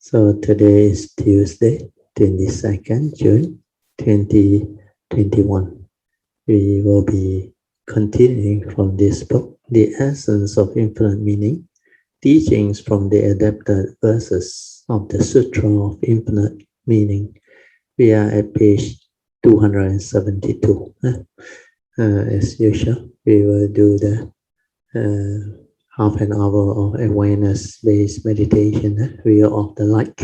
So today is Tuesday, 22nd June 2021. We will be continuing from this book, The Essence of Infinite Meaning, Teachings from the Adapted Verses of the Sutra of Infinite Meaning. We are at page 272. As usual, we will do the half an hour of awareness-based meditation, wheel of the light.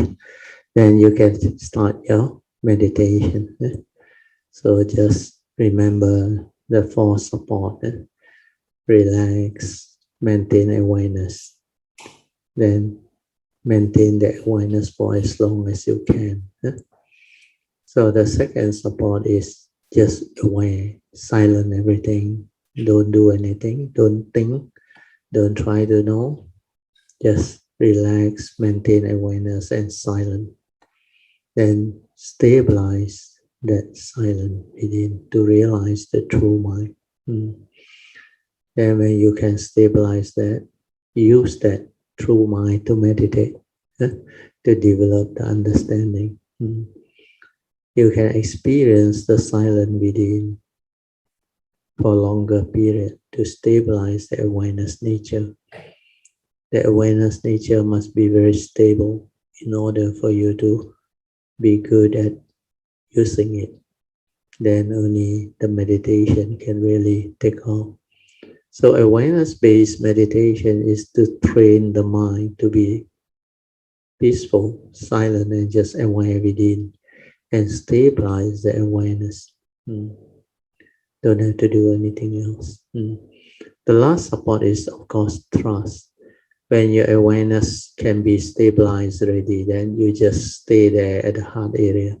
Then you can start your meditation. So just remember the four support. Relax, maintain awareness. Then maintain the awareness for as long as you can. So the second support is just aware, silent everything. Don't do anything, don't think, don't try to know. Just relax, maintain awareness and silence. Then stabilize that silence within to realize the true mind. Then when you can stabilize that, use that true mind to meditate, to develop the understanding. You can experience the silence within for a longer period to stabilize the awareness nature. The awareness nature must be very stable in order for you to be good at using it. Then only the meditation can really take off. So awareness-based meditation is to train the mind to be peaceful, silent, and just aware within, and stabilize the awareness. Don't have to do anything else. The last support is, of course, trust. When your awareness can be stabilized already, then you just stay there at the heart area.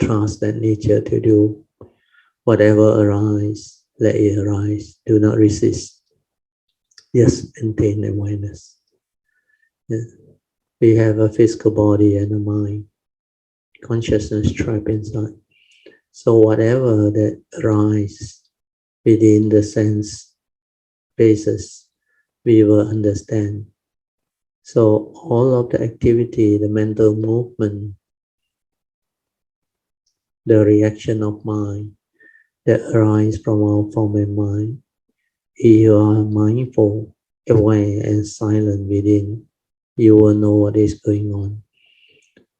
Trust that nature to do whatever arises, let it arise. Do not resist. Just maintain awareness. We have a physical body and a mind. Consciousness trapped inside. So whatever that arises within the sense basis, we will understand. So all of the activity, the mental movement, the reaction of mind that arise from our form and mind, if you are mindful, aware, and silent within, you will know what is going on.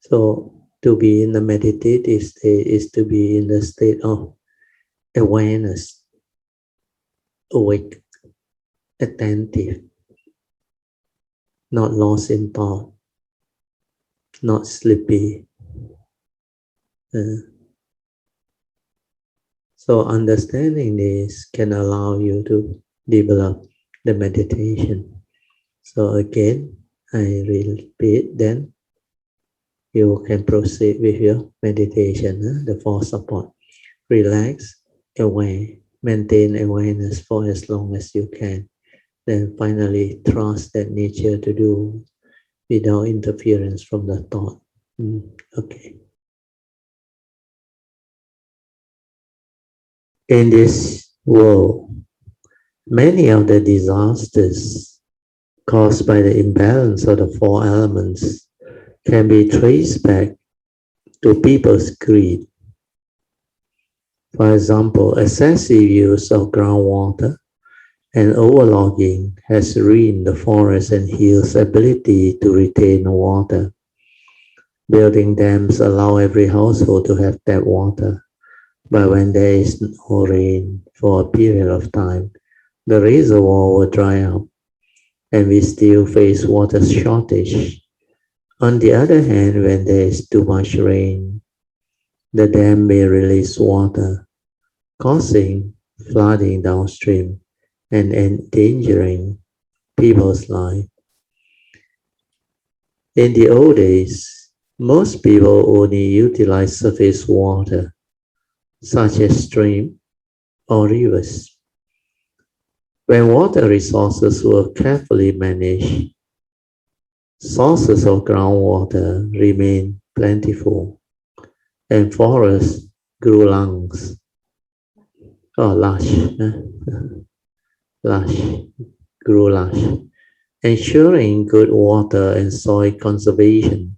So to be in the meditative state is to be in the state of awareness, awake, attentive, not lost in thought, not sleepy. So understanding this can allow you to develop the meditation. So again, I repeat, then you can proceed with your meditation, the four support. Relax, aware, maintain awareness for as long as you can. Then finally, trust that nature to do without interference from the thought. Okay. In this world, many of the disasters caused by the imbalance of the four elements can be traced back to people's greed. For example, excessive use of groundwater and overlogging has ruined the forest and hills' ability to retain water. Building dams allow every household to have tap water, but when there is no rain for a period of time, the reservoir will dry up, and we still face water shortage. On the other hand, when there is too much rain, the dam may release water, causing flooding downstream and endangering people's lives. In the old days, most people only utilize surface water, such as streams or rivers. When water resources were carefully managed, sources of groundwater remained plentiful, and forests grew lush, grew lush, ensuring good water and soil conservation.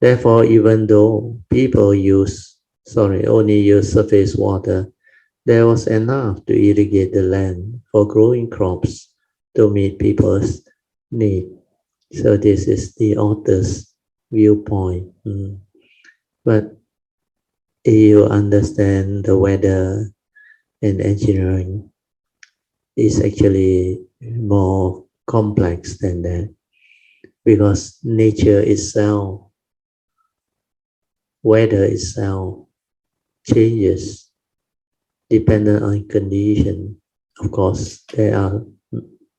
Therefore, even though people only use surface water, there was enough to irrigate the land for growing crops to meet people's need. So this is the author's viewpoint. But if you understand the weather and engineering, is actually more complex than that, because nature itself, weather itself changes dependent on condition. Of course, there are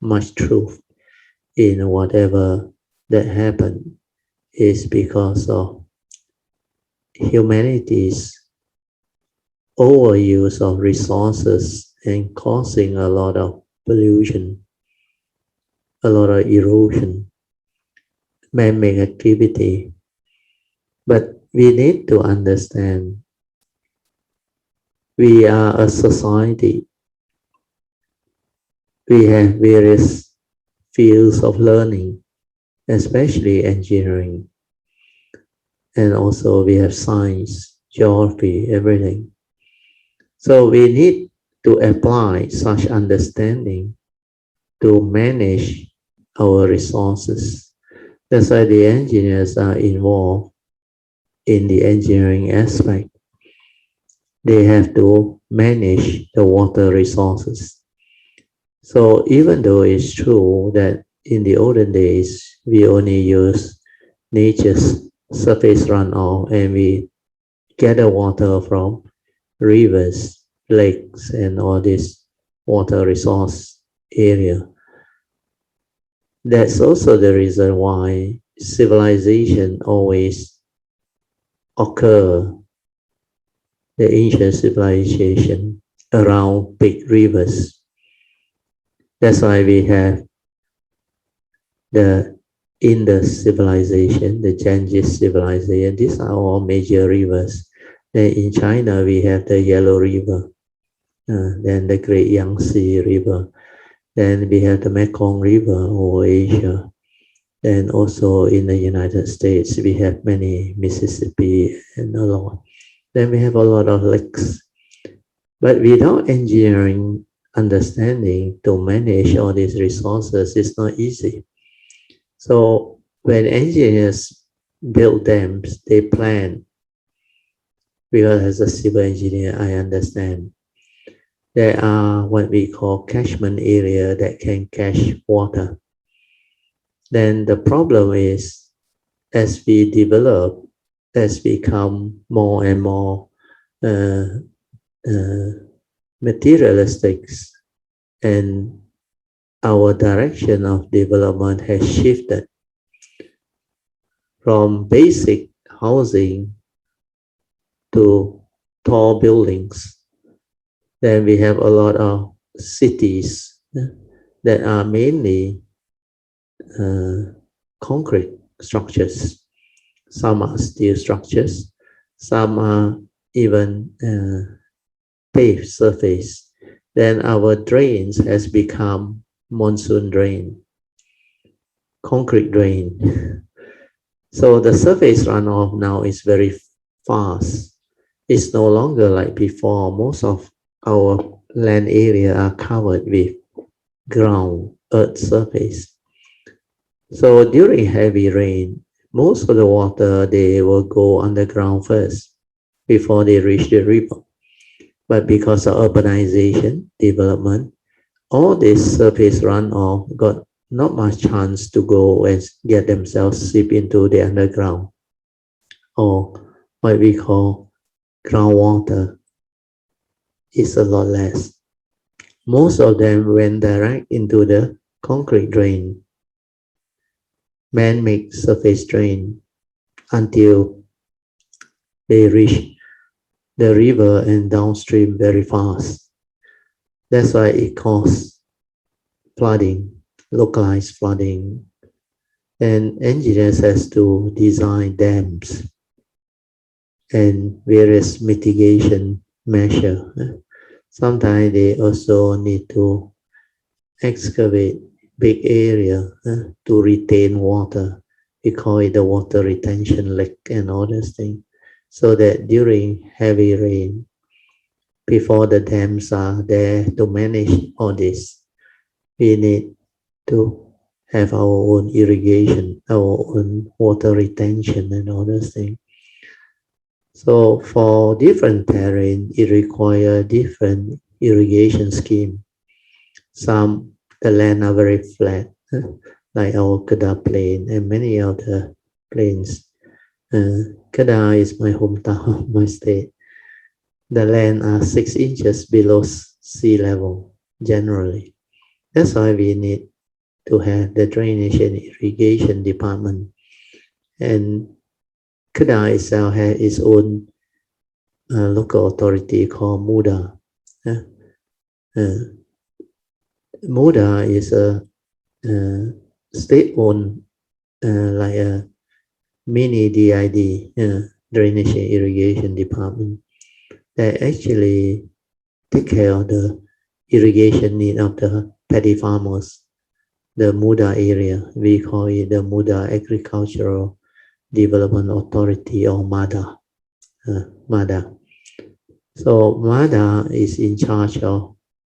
much truth in whatever that happened is because of humanity's overuse of resources and causing a lot of pollution, a lot of erosion, man-made activity. But we need to understand we are a society. We have various fields of learning, especially engineering. And also we have science, geography, everything. So we need to apply such understanding to manage our resources. That's why the engineers are involved in the engineering aspect. They have to manage the water resources. So even though it's true that in the olden days, we only use nature's surface runoff and we gather water from rivers, lakes, and all this water resource area. That's also the reason why civilization always occur, the ancient civilization around big rivers. That's why we have the Indus civilization, the Ganges civilization. These are all major rivers. Then in China, we have the Yellow River, then the Great Yangtze River. Then we have the Mekong River over Asia. Then also in the United States, we have many Mississippi and a lot. Then we have a lot of lakes. But without engineering understanding to manage all these resources, it's not easy. So when engineers build dams, they plan. Because as a civil engineer, I understand there are what we call catchment area that can catch water. Then the problem is, as we develop, as we become more and more materialistic, and our direction of development has shifted from basic housing to tall buildings. Then we have a lot of cities that are mainly concrete structures. Some are steel structures. Some are even paved surface. Then our drains has become monsoon drain, concrete drain. So the surface runoff now is very fast. It's no longer like before. Most of our land area are covered with ground, earth surface. So during heavy rain, most of the water, they will go underground first before they reach the river. But because of urbanization, development, all this surface runoff got not much chance to go and get themselves seep into the underground, or what we call groundwater. Is a lot less. Most of them went direct into the concrete drain, man-made surface drain, until they reach the river and downstream very fast. That's why it caused flooding, localized flooding. And engineers has to design dams and various mitigation measures. Sometimes they also need to excavate big area to retain water. We call it the water retention lake and all those things. So that during heavy rain, before the dams are there to manage all this, we need to have our own irrigation, our own water retention and all those things. So for different terrain, it requires different irrigation scheme. Some, the land are very flat, like our Kedah plain and many other plains. Kedah is my hometown, my state. The land are 6 inches below sea level generally. That's why we need to have the drainage and irrigation department. And Kedah itself has its own local authority called Muda. Muda is a state-owned, like a mini DID, drainage and irrigation department, that actually take care of the irrigation need of the paddy farmers. The Muda area, we call it the Muda Agricultural Development Authority, or MADA. MADA. So MADA is in charge of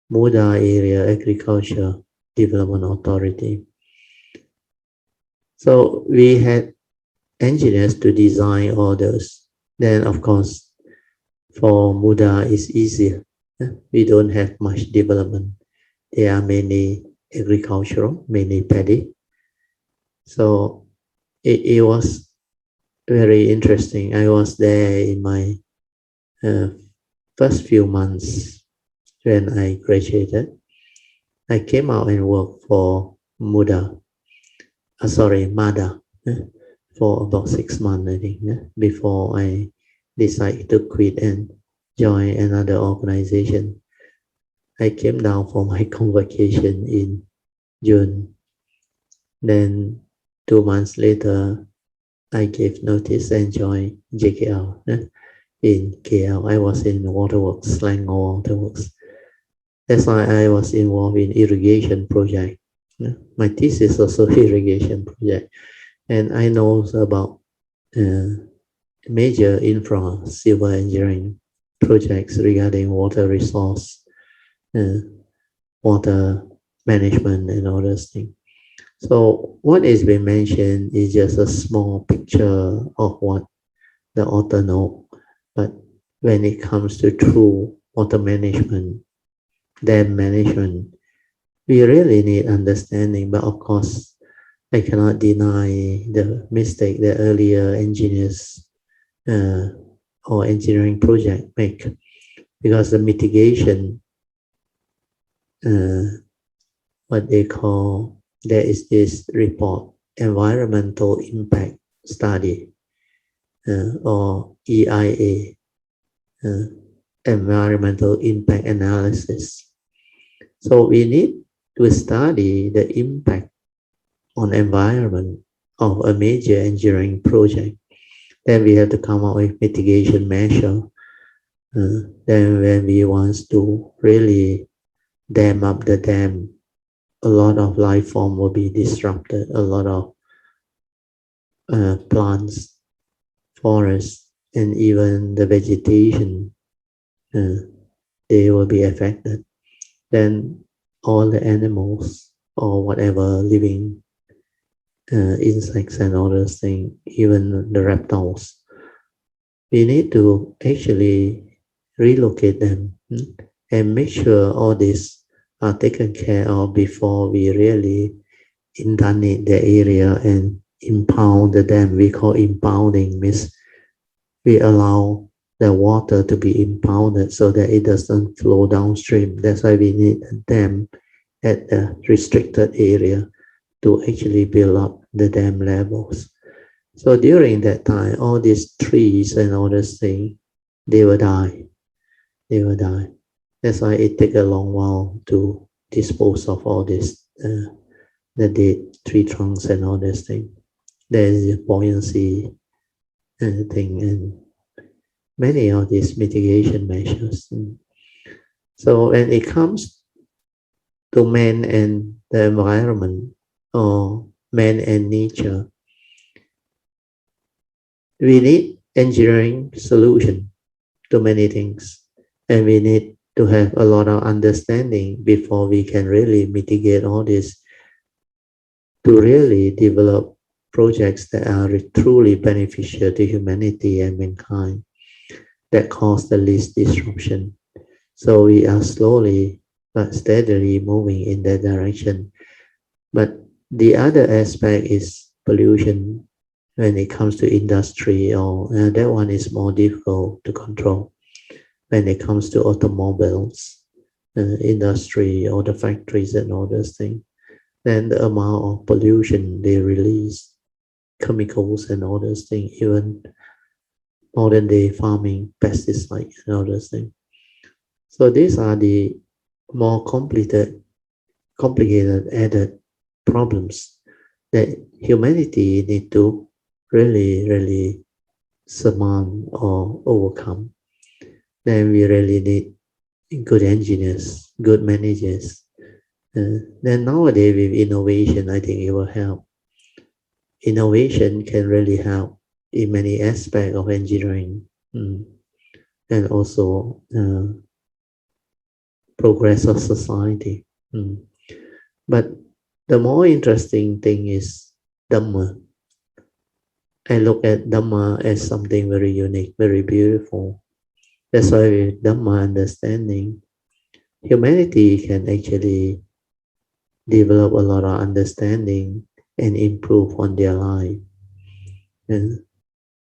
Muda Area Agriculture Development Authority. So we had engineers to design all those. Then of course, for Muda it's easier. We don't have much development. There are many agricultural, many paddy. So it was very interesting. I was there in my first few months when I graduated. I came out and worked for MADA, for about 6 months, I think, before I decided to quit and join another organization. I came down for my convocation in June. Then 2 months later, I gave notice and joined JKL in KL. I was in waterworks, Selangor waterworks. That's why I was involved in irrigation project. My thesis also irrigation project. And I know about major infra civil engineering projects regarding water resource, water management and all those things. So what is being mentioned is just a small picture of what the author knows. But when it comes to true water management, dam management, we really need understanding. But of course, I cannot deny the mistake that earlier engineers or engineering project make, because the mitigation, what they call, there is this report, environmental impact study, or EIA, environmental impact analysis. So we need to study the impact on environment of a major engineering project. Then we have to come up with mitigation measure. Then when we want to really dam up the dam, a lot of life form will be disrupted. A lot of plants, forests, and even the vegetation, they will be affected. Then all the animals or whatever living insects and all those things, even the reptiles, we need to actually relocate them and make sure all these are taken care of before we really inundate the area and impound the dam. We call impounding, means we allow the water to be impounded so that it doesn't flow downstream. That's why we need a dam at the restricted area to actually build up the dam levels. So during that time, all these trees and all these things, they will die. They will die. That's why it takes a long while to dispose of all this, the dead tree trunks and all this thing. There is a buoyancy thing and many of these mitigation measures. So when it comes to man and the environment or man and nature, we need engineering solution to many things, and we need to have a lot of understanding before we can really mitigate all this to really develop projects that are truly beneficial to humanity and mankind that cause the least disruption. So we are slowly but steadily moving in that direction. But the other aspect is pollution when it comes to industry, or that one is more difficult to control. When it comes to automobiles, industry, or the factories and all those things, then the amount of pollution they release, chemicals and all those things, even modern day farming, pesticides and all those things. So these are the more complicated added problems that humanity need to really surmount or overcome. Then we really need good engineers, good managers. Then nowadays with innovation, I think it will help. Innovation can really help in many aspects of engineering, and also progress of society. But the more interesting thing is Dhamma. I look at Dhamma as something very unique, very beautiful. That's why with Dhamma understanding, humanity can actually develop a lot of understanding and improve on their life. And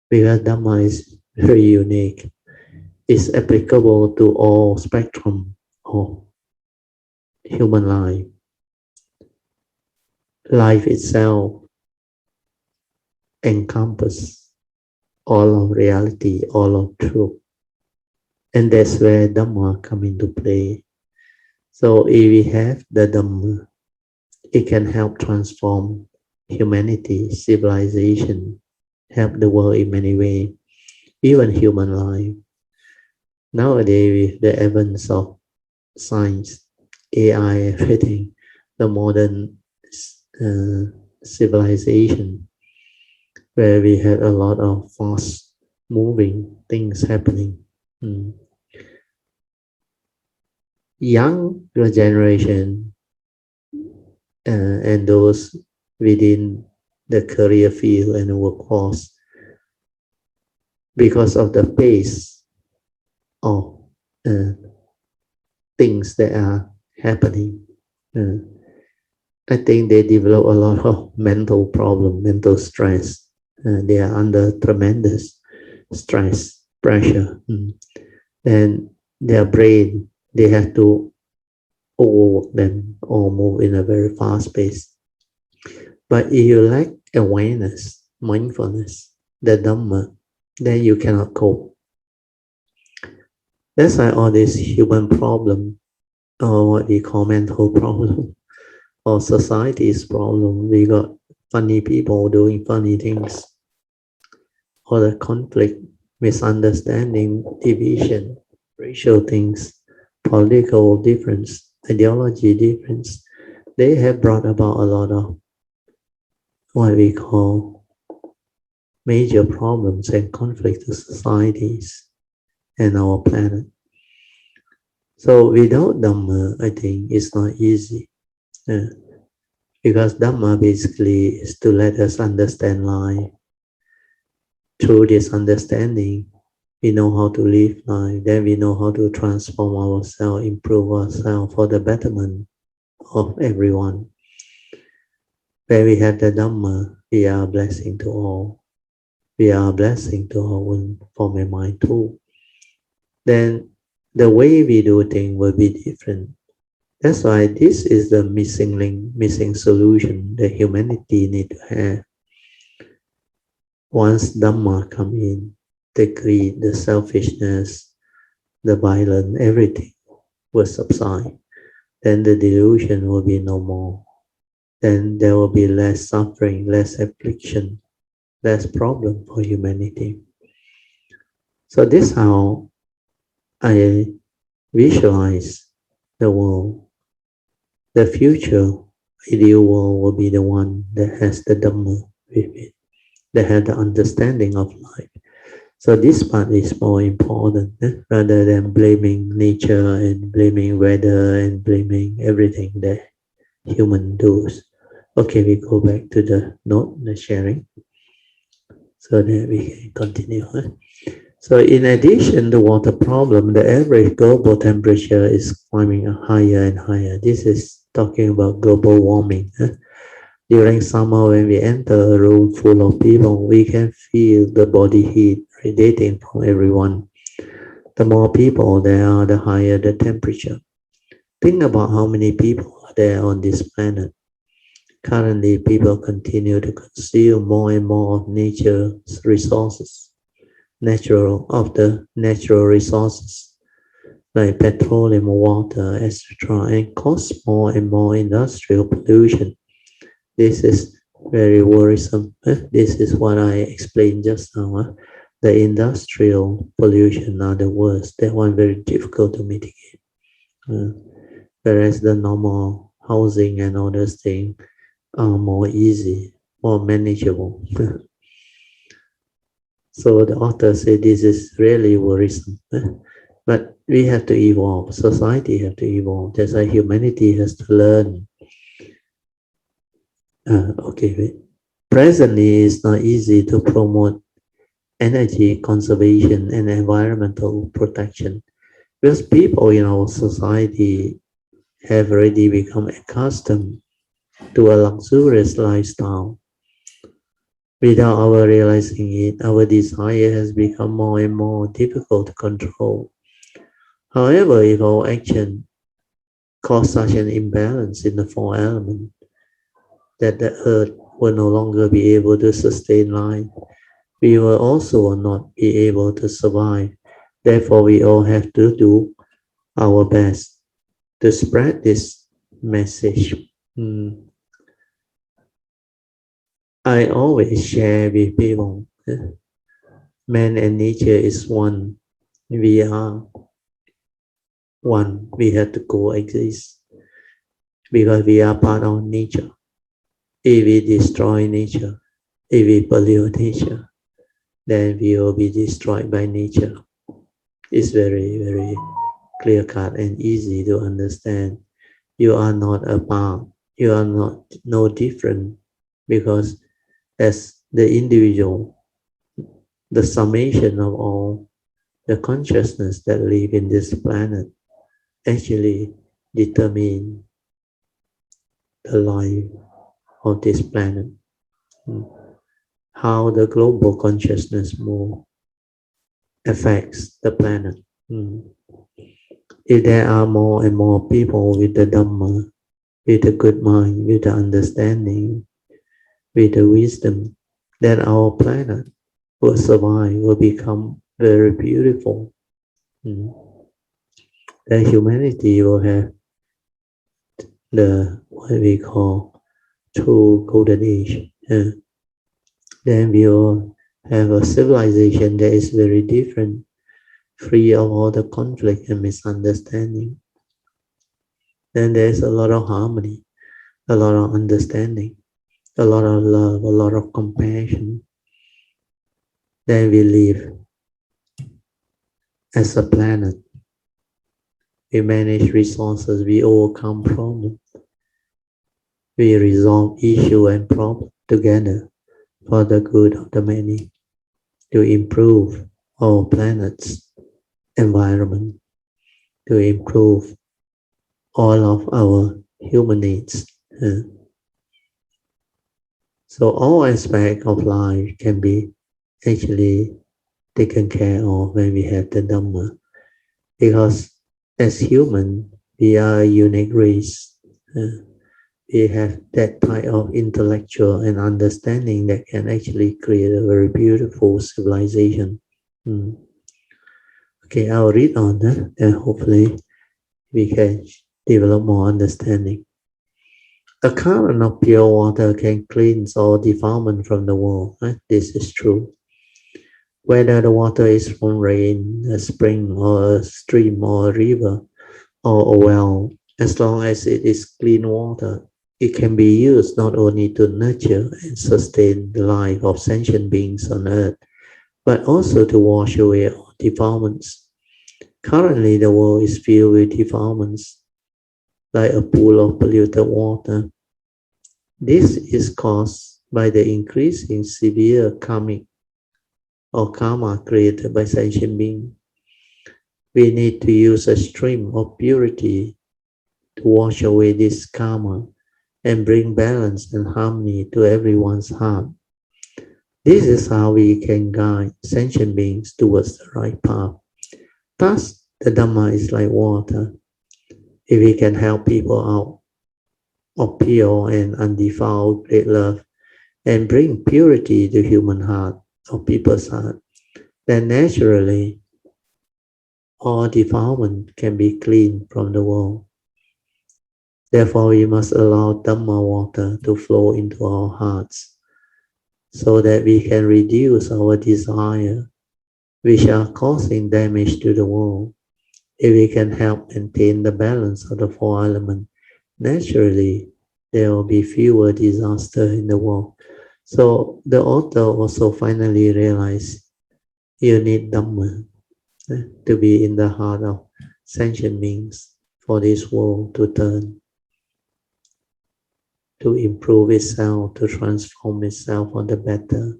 because Dhamma is very unique, it's applicable to all spectrum of human life. Life itself encompasses all of reality, all of truth. And that's where Dhamma come into play. So if we have the Dhamma, it can help transform humanity, civilization, help the world in many ways, even human life. Nowadays, with the advance of science, AI, everything, the modern civilization, where we have a lot of fast moving things happening. Younger generation and those within the career field and the workforce, because of the pace of things that are happening, I think they develop a lot of mental problem, mental stress. They are under tremendous stress, pressure, and their brain, they have to overwork them or move in a very fast pace. But if you lack awareness, mindfulness, the Dhamma, then you cannot cope. That's why all this human problem, or what we call mental problem, or society's problem, we got funny people doing funny things, or the conflict, misunderstanding, division, racial things, political difference, ideology difference, they have brought about a lot of what we call major problems and conflict to societies and our planet. So without Dhamma, I think it's not easy. Because Dhamma basically is to let us understand life. Through this understanding, we know how to live life, then we know how to transform ourselves, improve ourselves for the betterment of everyone. Where we have the Dhamma, we are a blessing to all. We are a blessing to our own form and mind too. Then the way we do things will be different. That's why this is the missing link, missing solution that humanity need to have. Once Dhamma come in, the greed, the selfishness, the violence, everything will subside. Then the delusion will be no more. Then there will be less suffering, less affliction, less problem for humanity. So this is how I visualize the world. The future ideal world will be the one that has the Dhamma with it, that has the understanding of life. So this part is more important, rather than blaming nature and blaming weather and blaming everything that human does. Okay, we go back to the note, the sharing, so that we can continue. So in addition to water problem, the average global temperature is climbing higher and higher. This is talking about global warming. During summer, when we enter a room full of people, we can feel the body heat radiating from everyone. The more people there are, the higher the temperature. Think about how many people are there on this planet. Currently, people continue to consume more and more of nature's resources, of the natural resources like petroleum, water, etc., and cause more and more industrial pollution. This is very worrisome. This is what I explained just now. The industrial pollution are the worst. That one very difficult to mitigate. Whereas the normal housing and all those things are more easy, more manageable. So the author said this is really worrisome. But we have to evolve. Society have to evolve. That's why humanity has to learn. Okay. Presently, it's not easy to promote energy conservation and environmental protection because people in our society have already become accustomed to a luxurious lifestyle. Without our realizing it, our desire has become more and more difficult to control. However, if our action cause such an imbalance in the four elements that the earth will no longer be able to sustain life, we will also not be able to survive. Therefore, we all have to do our best to spread this message. I always share with people, man and nature is one. We are one. We have to coexist because we are part of nature. If we destroy nature, if we pollute nature, then we will be destroyed by nature. It's very, very clear cut and easy to understand. You are not a part. You are not no different because as the individual, the summation of all the consciousness that live in this planet actually determine the life of this planet. How the global consciousness move affects the planet. If there are more and more people with the Dhamma, with a good mind, with the understanding, with the wisdom, then our planet will survive, will become very beautiful. Then humanity will have the what we call true golden age. Then we will have a civilization that is very different, free of all the conflict and misunderstanding. Then there's a lot of harmony, a lot of understanding, a lot of love, a lot of compassion. Then we live as a planet. We manage resources, we overcome problems. We resolve issue and problem together for the good of the many to improve our planet's environment, to improve all of our human needs. So all aspects of life can be actually taken care of when we have the Dhamma. Because as human, we are a unique race. We have that type of intellectual and understanding that can actually create a very beautiful civilization. Okay, I'll read on that and hopefully we can develop more understanding. A current of pure water can cleanse all defilement from the world. This is true. Whether the water is from rain, a spring, or a stream, or a river, or a well, As long as it is clean water, it can be used not only to nurture and sustain the life of sentient beings on earth, but also to wash away all defilements. Currently, the world is filled with defilements, like a pool of polluted water. This is caused by the increasing severe karmic or karma created by sentient beings. We need to use a stream of purity to wash away this karma and bring balance and harmony to everyone's heart. This is how we can guide sentient beings towards the right path. Thus, the Dhamma is like water. If we can help people out of pure and undefiled great love and bring purity to human heart or people's heart, then naturally all defilement can be cleaned from the world. Therefore, we must allow Dhamma water to flow into our hearts so that we can reduce our desire, which are causing damage to the world. If we can help maintain the balance of the four elements, naturally there will be fewer disasters in the world. So the author also finally realized you need Dhamma to be in the heart of sentient beings for this world to turn, to improve itself, to transform itself for the better.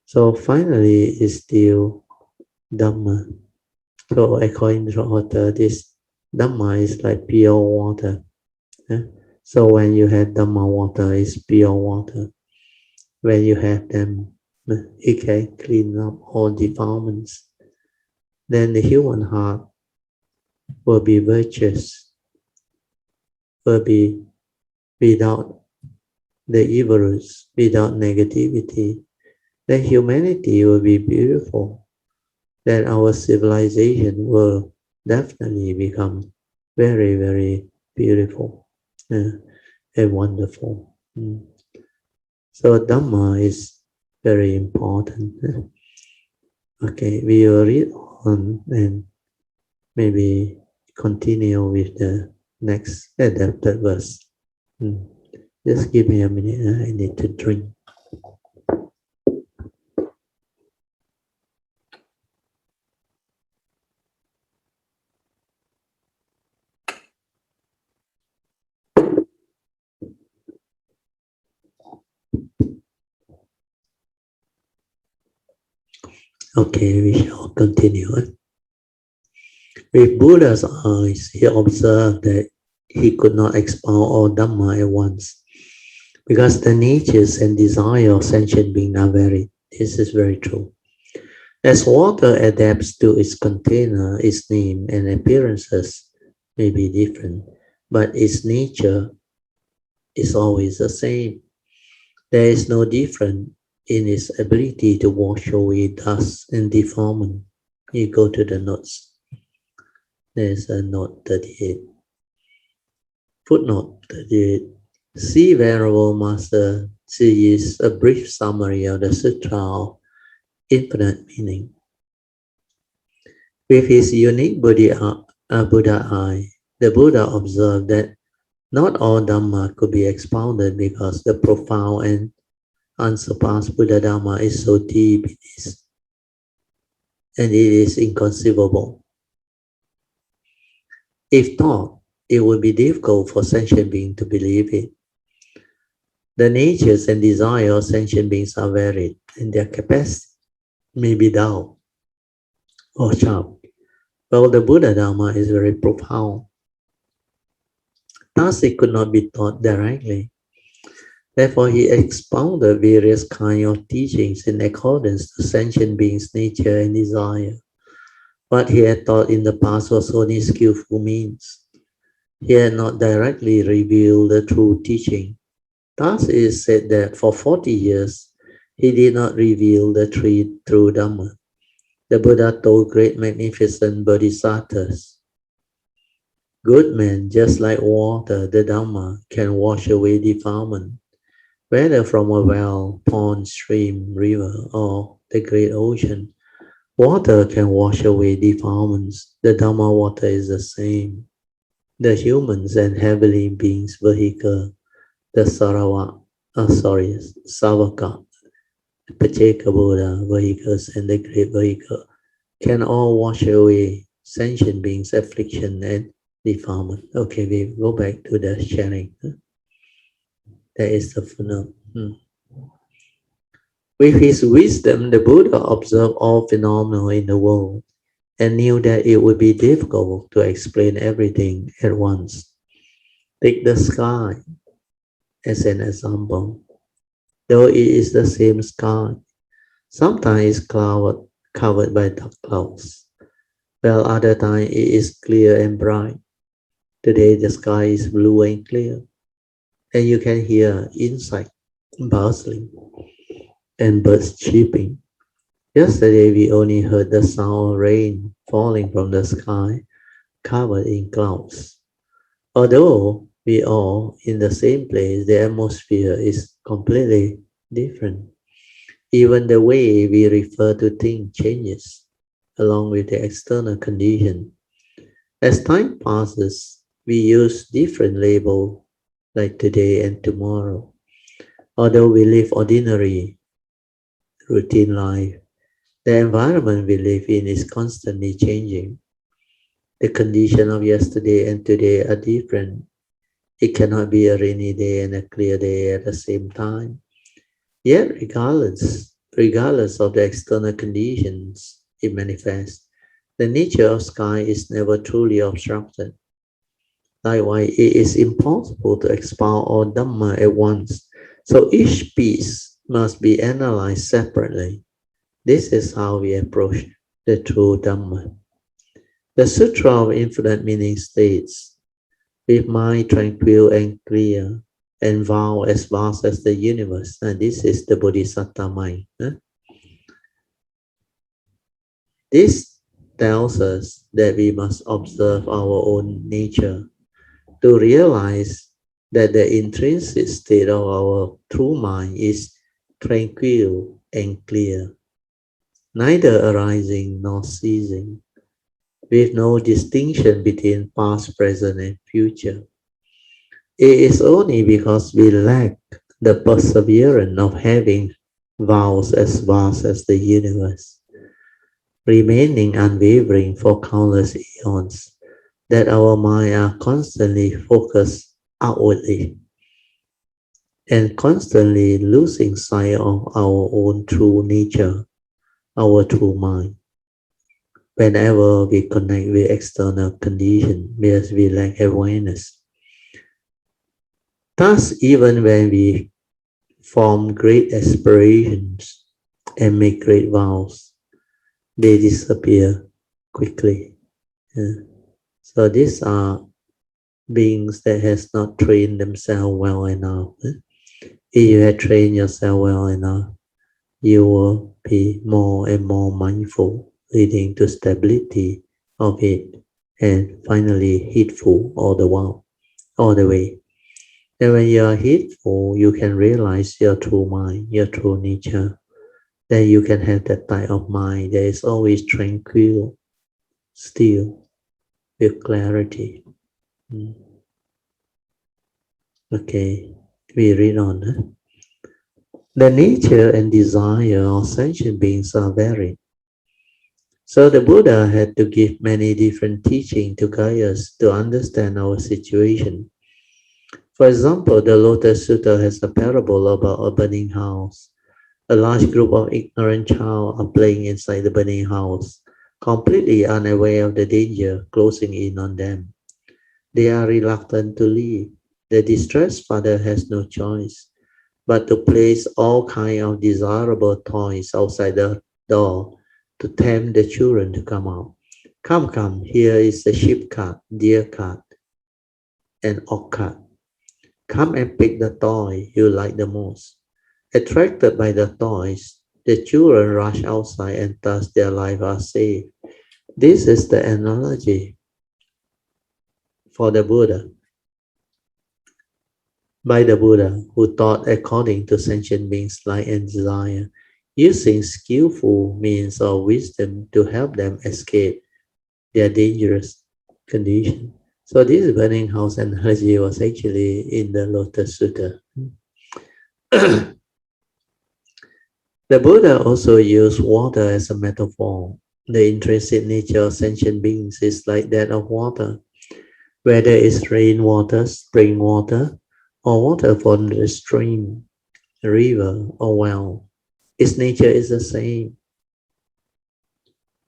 So finally, it's still Dhamma. So according to the author, this Dhamma is like pure water. So when you have Dhamma water, it's pure water. When you have them, it can clean up all defilements. Then the human heart will be virtuous, will be without the evil roots, without negativity. Then humanity will be beautiful. Then our civilization will definitely become very, very beautiful and wonderful. So Dhamma is very important. Okay, we will read on and maybe continue with the next adapted verse. Just give me a minute, I need to drink. Okay, we shall continue. With Buddha's eyes, he observed that he could not expound all Dhamma at once, because the natures and desire of sentient beings are varied. This is very true. As water adapts to its container, its name and appearances may be different, but its nature is always the same. There is no difference in its ability to wash away dust and defilement. You go to the notes. There's a note 38. Footnote 38. See Venerable Master Tzu is a brief summary of the Sutra of Infinite Meaning. With his unique Buddha eye, the Buddha observed that not all Dhamma could be expounded because the profound and unsurpassed Buddha Dhamma is so deep and it is inconceivable. If taught, it would be difficult for sentient beings to believe it. The natures and desires of sentient beings are varied, and their capacity may be dull or sharp, while the Buddha Dhamma is very profound. Thus, it could not be taught directly. Therefore, he expounded various kinds of teachings in accordance to sentient beings' nature and desire. What he had taught in the past was only skillful means. He had not directly revealed the true teaching. Thus, it is said that for 40 years, he did not reveal the true Dhamma. The Buddha told great magnificent bodhisattvas, good men, just like water, the Dhamma can wash away defilement, whether from a well, pond, stream, river, or the great ocean. Water can wash away defilements. The Dhamma water is the same. the humans and heavenly beings vehicle, the Savaka, Pacheka Buddha vehicles, and the great vehicle can all wash away sentient beings' affliction and defilement. Okay, we go back to the sharing. That is the funnel. With his wisdom, the Buddha observed all phenomena in the world and knew that it would be difficult to explain everything at once. Take the sky as an example. Though it is the same sky, sometimes it's covered by dark clouds, while other times it is clear and bright. Today the sky is blue and clear, and you can hear insects bustling and birds chirping. Yesterday we only heard the sound of rain falling from the sky covered in clouds. Although we are in the same place, the atmosphere is completely different. Even the way we refer to things changes along with the external condition. As time passes, we use different labels like today and tomorrow. Although we live ordinary, routine life, the environment we live in is constantly changing. The condition of yesterday and today are different. It cannot be a rainy day and a clear day at the same time. Yet, regardless of the external conditions it manifests, the nature of sky is never truly obstructed. Likewise, it is impossible to expound all Dhamma at once, so each piece must be analyzed separately. This is how we approach the true Dhamma. The Sutra of Infinite Meaning states, with mind tranquil and clear, and vow as vast as the universe. And this is the Bodhisattva mind. This tells us that we must observe our own nature to realize that the intrinsic state of our true mind is tranquil and clear, neither arising nor ceasing, with no distinction between past, present, and future. It is only because we lack the perseverance of having vows as vast as the universe, remaining unwavering for countless eons, that our mind are constantly focused outwardly and constantly losing sight of our own true nature, our true mind. Whenever we connect with external conditions, because we lack awareness. Thus, even when we form great aspirations and make great vows, they disappear quickly. So these are beings that has not trained themselves well enough. If you have trained yourself well enough, you will be more and more mindful, leading to stability of it, and finally heedful all the way. And when you are heedful, you can realize your true mind, your true nature. Then you can have that type of mind that is always tranquil, still, with clarity. Okay, we read on. The nature and desire of sentient beings are varied. So the Buddha had to give many different teachings to guide us to understand our situation. For example, the Lotus Sutra has a parable about a burning house. A large group of ignorant children are playing inside the burning house, completely unaware of the danger closing in on them. They are reluctant to leave. The distressed father has no choice but to place all kinds of desirable toys outside the door to tempt the children to come out. Come, come, here is the sheep cart, deer cart, and ox cart. Come and pick the toy you like the most. Attracted by the toys, the children rush outside and thus their lives are saved. This is the analogy for the Buddha, by the Buddha, who taught according to sentient beings' like and desire, using skillful means of wisdom to help them escape their dangerous condition. So this burning house analogy was actually in the Lotus Sutra. The Buddha also used water as a metaphor. The intrinsic nature of sentient beings is like that of water. Whether it's rainwater, spring water, or water from the stream, river, or well, its nature is the same.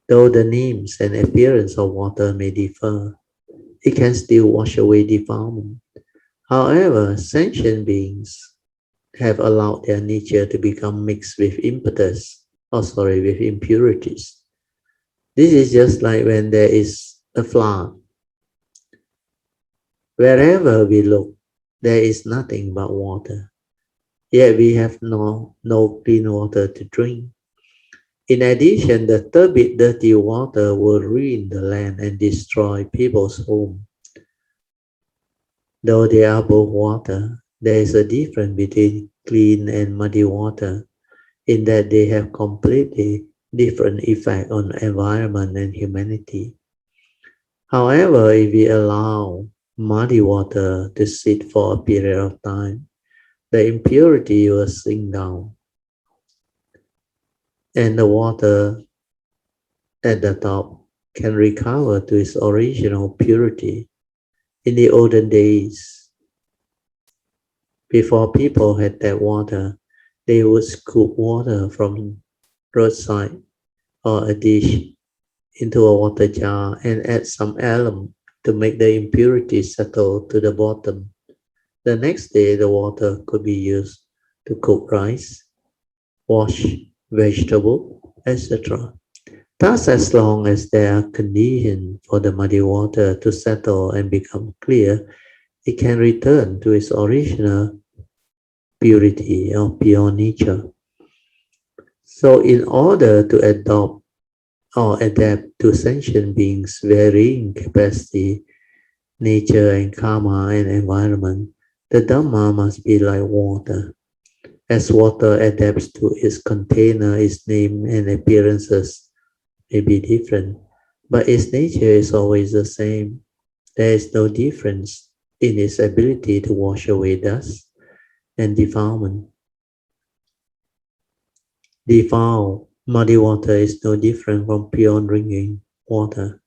Though the names and appearance of water may differ, it can still wash away defilement. However, sentient beings have allowed their nature to become mixed with with impurities. This is just like when there is a flood. Wherever we look, there is nothing but water. Yet we have no clean water to drink. In addition, the turbid, dirty water will ruin the land and destroy people's homes. Though they are both water, there is a difference between clean and muddy water in that they have completely different effect on environment and humanity. However, if we allow muddy water to sit for a period of time, the impurity will sink down and the water at the top can recover to its original purity. In the olden days, before people had that water, they would scoop water from roadside or a dish into a water jar and add some alum to make the impurities settle to the bottom. The next day, the water could be used to cook rice, wash vegetable, etc. Thus, as long as there are conditions for the muddy water to settle and become clear, it can return to its original purity or pure nature. So, in order to adopt or adapt to sentient beings' varying capacity, nature and karma and environment, the Dhamma must be like water. As water adapts to its container, its name and appearances may be different, but its nature is always the same. There is no difference in its ability to wash away dust and defilement. Defiled, muddy water is no different from pure drinking water.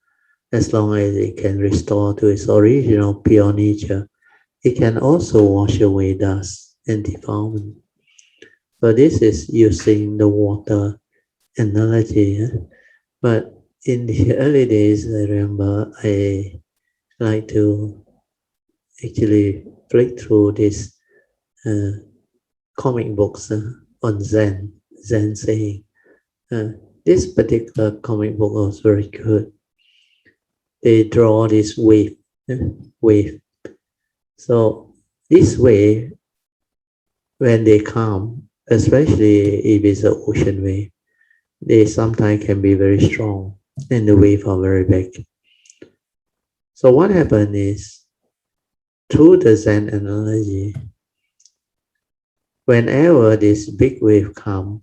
As long as it can restore to its original pure nature, it can also wash away dust and defilement. So this is using the water analogy. But in the early days, I remember I like to actually flick through these uh, comic books on Zen saying. This particular comic book was very good. They draw this wave. So this wave, when they come, especially if it's an ocean wave, they sometimes can be very strong and the waves are very big. So what happened is, through the Zen analogy, whenever this big wave come,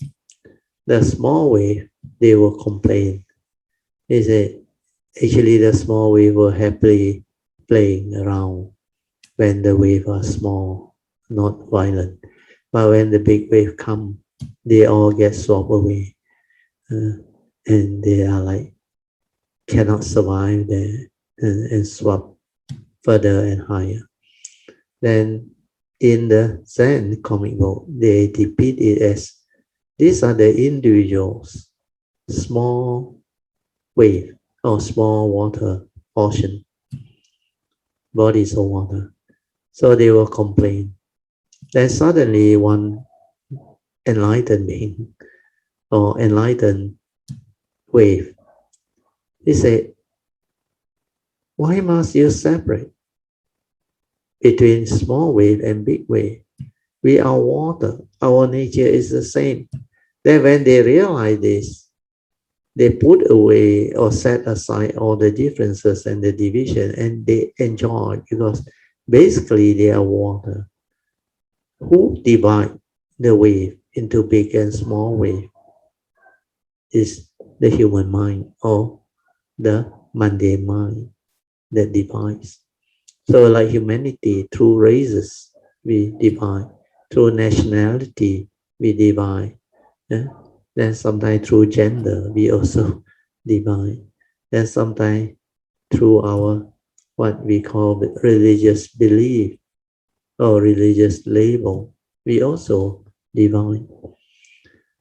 the small wave, they will complain. They say, actually the small wave will happily playing around when the waves are small, not violent. But when the big wave come, they all get swept away. And they are like, cannot survive there and swap further and higher. Then in the Zen comic book, they depict it as these are the individuals, small wave or small water ocean, bodies of water. So they will complain. Then suddenly one enlightened being or enlightened wave, he said, why must you separate between small wave and big wave? We are water. Our nature is the same. Then when they realize this, they put away or set aside all the differences and the division and they enjoy because basically they are water. Who divide the wave into big and small wave is the human mind or the mundane mind that divides. So like humanity, through races, we divide. Through nationality, we divide. Yeah? Then sometimes through gender, we also divide. Then sometimes through our what we call religious belief or religious label, we also divide.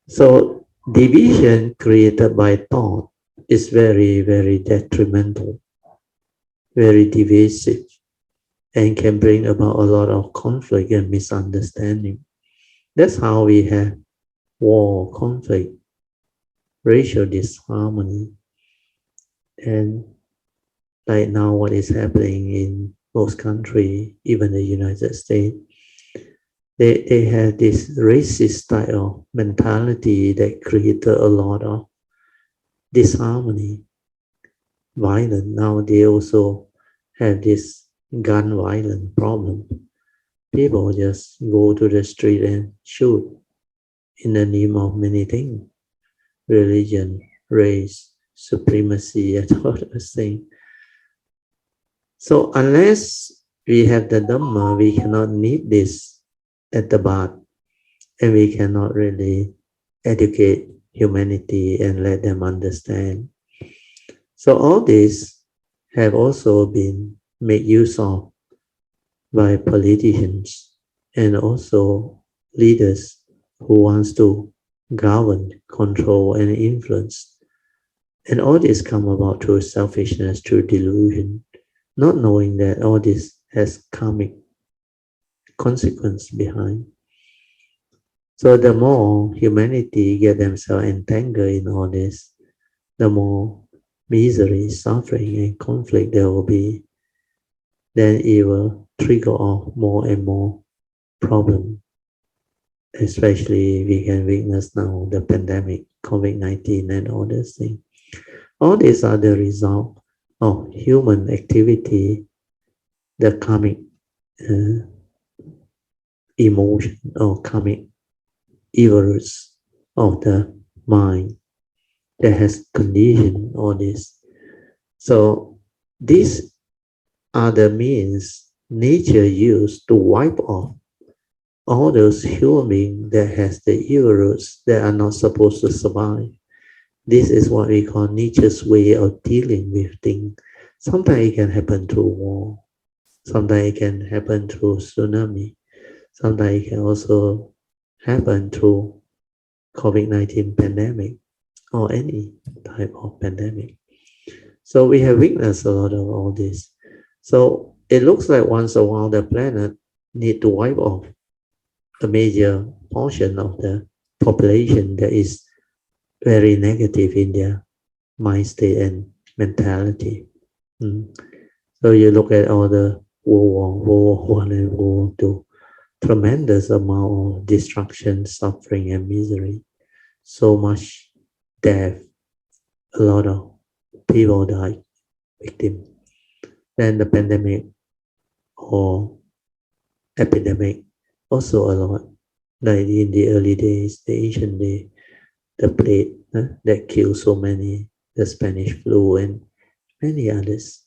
So division created by thought is very, very detrimental, very divisive, and can bring about a lot of conflict and misunderstanding. That's how we have war, conflict, racial disharmony, and like now what is happening in most countries, even the United States, they have this racist style of mentality that created a lot of disharmony, violence. Now they also have this gun violence problem. People just go to the street and shoot in the name of many things: religion, race, supremacy, and all those things. So unless we have the Dhamma, we cannot need this at the back, and we cannot really educate humanity and let them understand. So all this have also been made use of by politicians and also leaders who wants to govern, control, and influence. And all this come about through selfishness, through delusion, not knowing that all this has karmic consequence behind. So the more humanity get themselves entangled in all this, the more misery, suffering, and conflict there will be. Then it will trigger off more and more problems. Especially we can witness now the pandemic, COVID-19, and all these things. All these are the result of human activity, the karmic uh, emotion or karmic evils of the mind that has conditioned all this. So these are the means nature used to wipe off all those human beings that has the evil roots that are not supposed to survive. This is what we call nature's way of dealing with things. Sometimes it can happen through war. Sometimes it can happen through tsunami. Sometimes it can also happen through COVID-19 pandemic or any type of pandemic. So we have witnessed a lot of all this. So it looks like once a while the planet need to wipe off a major portion of the population that is very negative in their mind state and mentality. So you look at all the World War I and World War II, tremendous amount of destruction, suffering, and misery. So much death, a lot of people died, victim. Then the pandemic or epidemic, also a lot. Like in the early days, the ancient day, the plague that killed so many, the Spanish flu, and many others.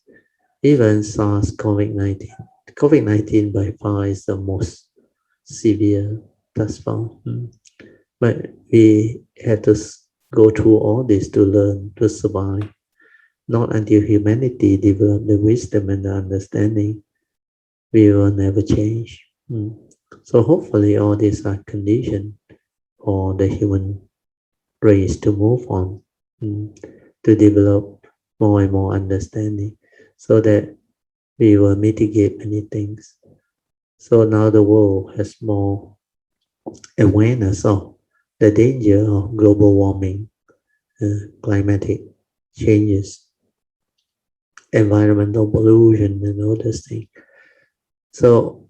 Even SARS COVID-19. COVID-19 by far is the most severe thus far. But we had to go through all this to learn to survive. Not until humanity develop the wisdom and the understanding, we will never change. So hopefully all these are conditions for the human race to move on, to develop more and more understanding so that we will mitigate many things. So now the world has more awareness of the danger of global warming, climatic changes, environmental pollution, and all those things. So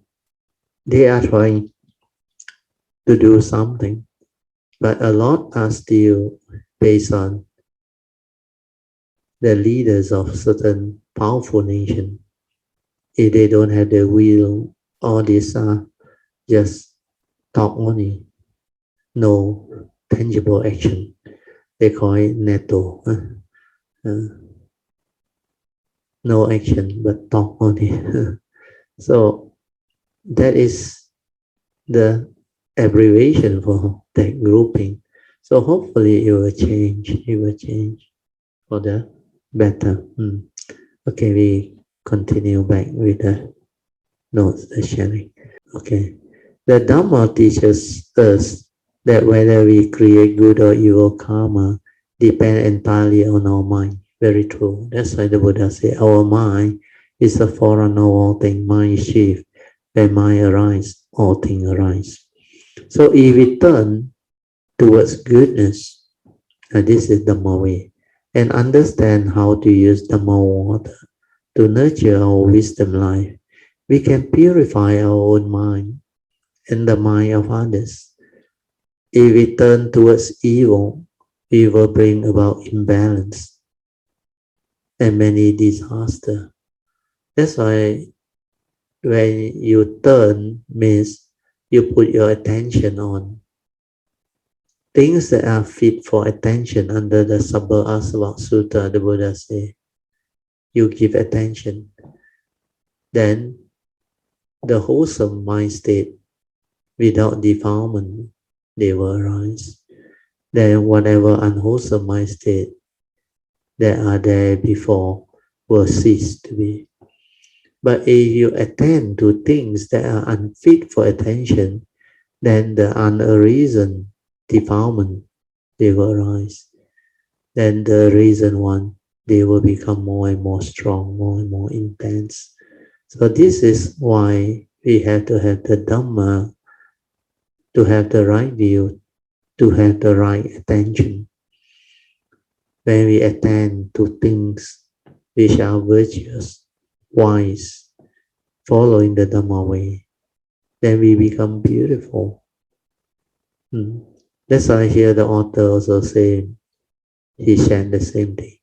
they are trying to do something, but a lot are still based on the leaders of certain powerful nations. If they don't have the will, all these are just talk only, no tangible action. They call it NATO. No action, but talk only. So that is the abbreviation for that grouping. So hopefully it will change. It will change for the better. Okay, we continue back with the notes, the sharing. Okay. The Dhamma teaches us that whether we create good or evil karma depend entirely on our mind. Very true. That's why the Buddha said our mind is the forerunner of all things. Mind is chief. When mind arises, all things arise. So if we turn towards goodness, and this is Dhamma way, and understand how to use Dhamma water to nurture our wisdom life, we can purify our own mind and the mind of others. If we turn towards evil, we will bring about imbalance and many disasters. That's why when you turn means you put your attention on things that are fit for attention. Under the Sabha Sutra, the Buddha says, you give attention, then the wholesome mind state without defilement, they will arise. Then whatever unwholesome mind state that are there before will cease to be. But if you attend to things that are unfit for attention, then the unarisen defilement, they will arise. Then the reason one, they will become more and more strong, more and more intense. So this is why we have to have the Dhamma, to have the right view, to have the right attention. When we attend to things which are virtuous, wise, following the Dhamma way, then we become beautiful. That's why here the author also say, he shared the same thing.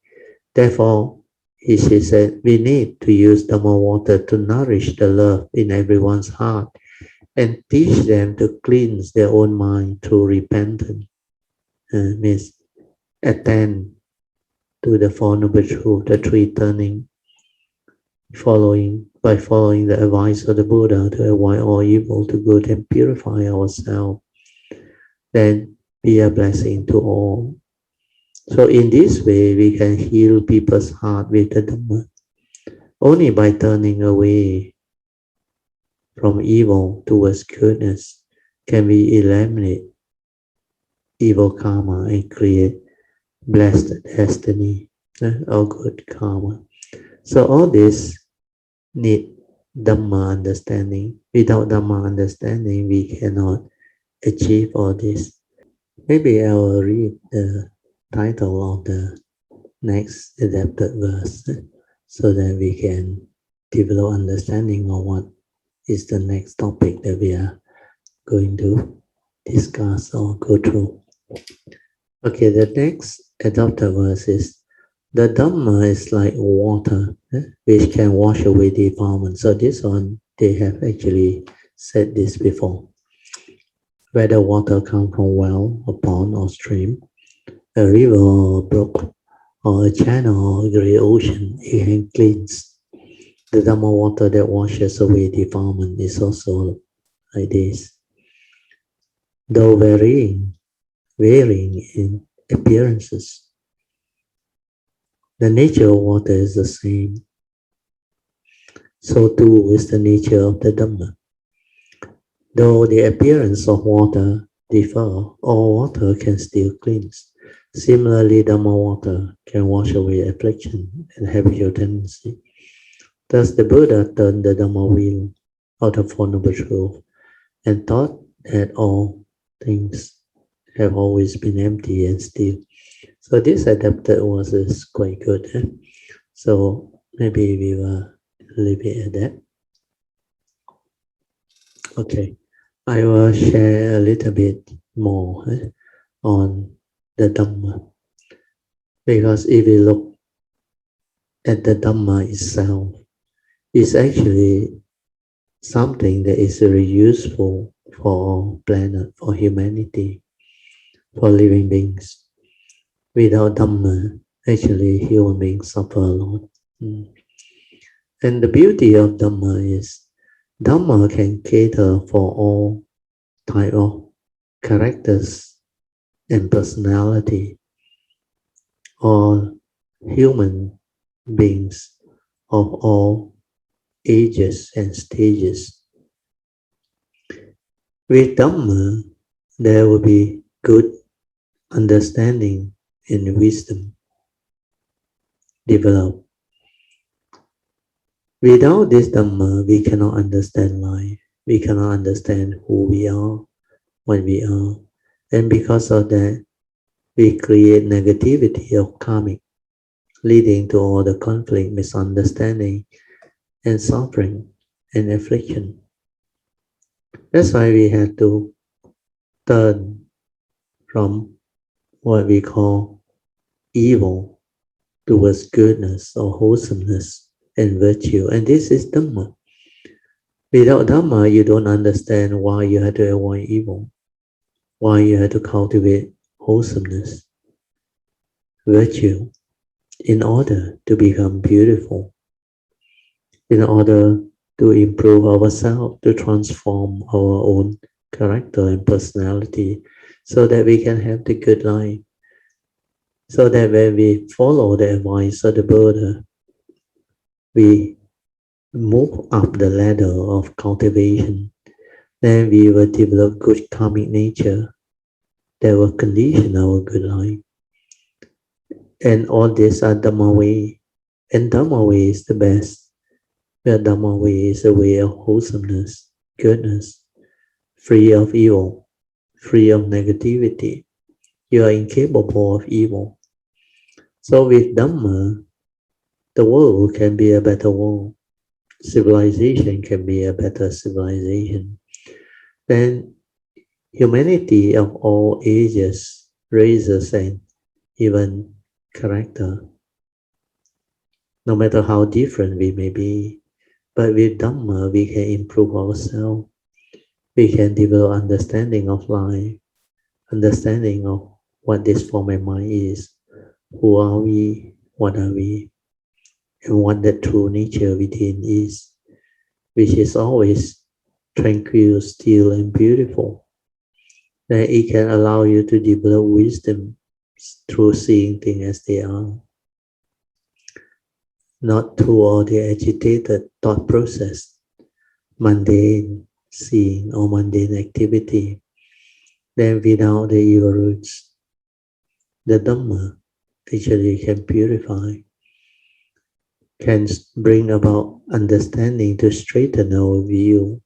Therefore, she said, we need to use Dhamma water to nourish the love in everyone's heart and teach them to cleanse their own mind through repentance. Means attend to the Four Noble Truths, the three turning, by following the advice of the Buddha to avoid all evil, to good and purify ourselves, then be a blessing to all. So in this way, we can heal people's heart with the Dhamma. Only by turning away from evil towards goodness can we eliminate evil karma and create blessed destiny or good karma. So all this need Dhamma understanding. Without Dhamma understanding, we cannot achieve all this. Maybe I will read the title of the next adapted verse so that we can develop understanding of what is the next topic that we are going to discuss or go through. Okay, the next adopted verse is, the Dhamma is like water, which can wash away defilement. So this one, they have actually said this before. Whether water comes from well, a pond or stream, a river or a brook, or a channel or a great ocean, it can cleanse. The Dhamma water that washes away defilement is also like this. Though varying in appearances, the nature of water is the same. So too is the nature of the Dhamma. Though the appearance of water differ, all water can still cleanse. Similarly, Dhamma water can wash away affliction and habitual tendency. Thus, the Buddha turned the Dhamma wheel of the Four Noble Truths and taught that all things have always been empty and still. So this adapted was is quite good. So maybe we will leave it at that. Okay, I will share a little bit more on the Dhamma. Because if we look at the Dhamma itself, it's actually something that is very useful for planet, for humanity, for living beings. Without Dhamma, actually human beings suffer a lot. And the beauty of Dhamma is Dhamma can cater for all type of characters and personality, all human beings of all ages and stages. With Dhamma, there will be good understanding and wisdom developed. Without this Dhamma, we cannot understand life. We cannot understand who we are, what we are. And because of that, we create negativity of karmic, leading to all the conflict, misunderstanding, and suffering and affliction. That's why we have to turn from what we call evil towards goodness or wholesomeness and virtue. And this is Dhamma. Without Dhamma, you don't understand why you have to avoid evil, why you have to cultivate wholesomeness, virtue, in order to become beautiful, in order to improve ourselves, to transform our own character and personality, so that we can have the good life. So that when we follow the advice of the Buddha, we move up the ladder of cultivation, then we will develop good karmic nature that will condition our good life. And all these are Dhamma way. And Dhamma way is the best. The Dhamma way is a way of wholesomeness, goodness, free of evil, free of negativity. You are incapable of evil. So with Dhamma, the world can be a better world. Civilization can be a better civilization. Then humanity of all ages, races, and even character, no matter how different we may be, but with Dhamma we can improve ourselves. We can develop understanding of life, understanding of what this form of mind is, who are we, what are we, and what the true nature within is, which is always tranquil, still, and beautiful. Then it can allow you to develop wisdom through seeing things as they are, not through all the agitated thought process, mundane seeing or mundane activity. Then without the evil roots, the Dhamma actually can purify, can bring about understanding to straighten our view.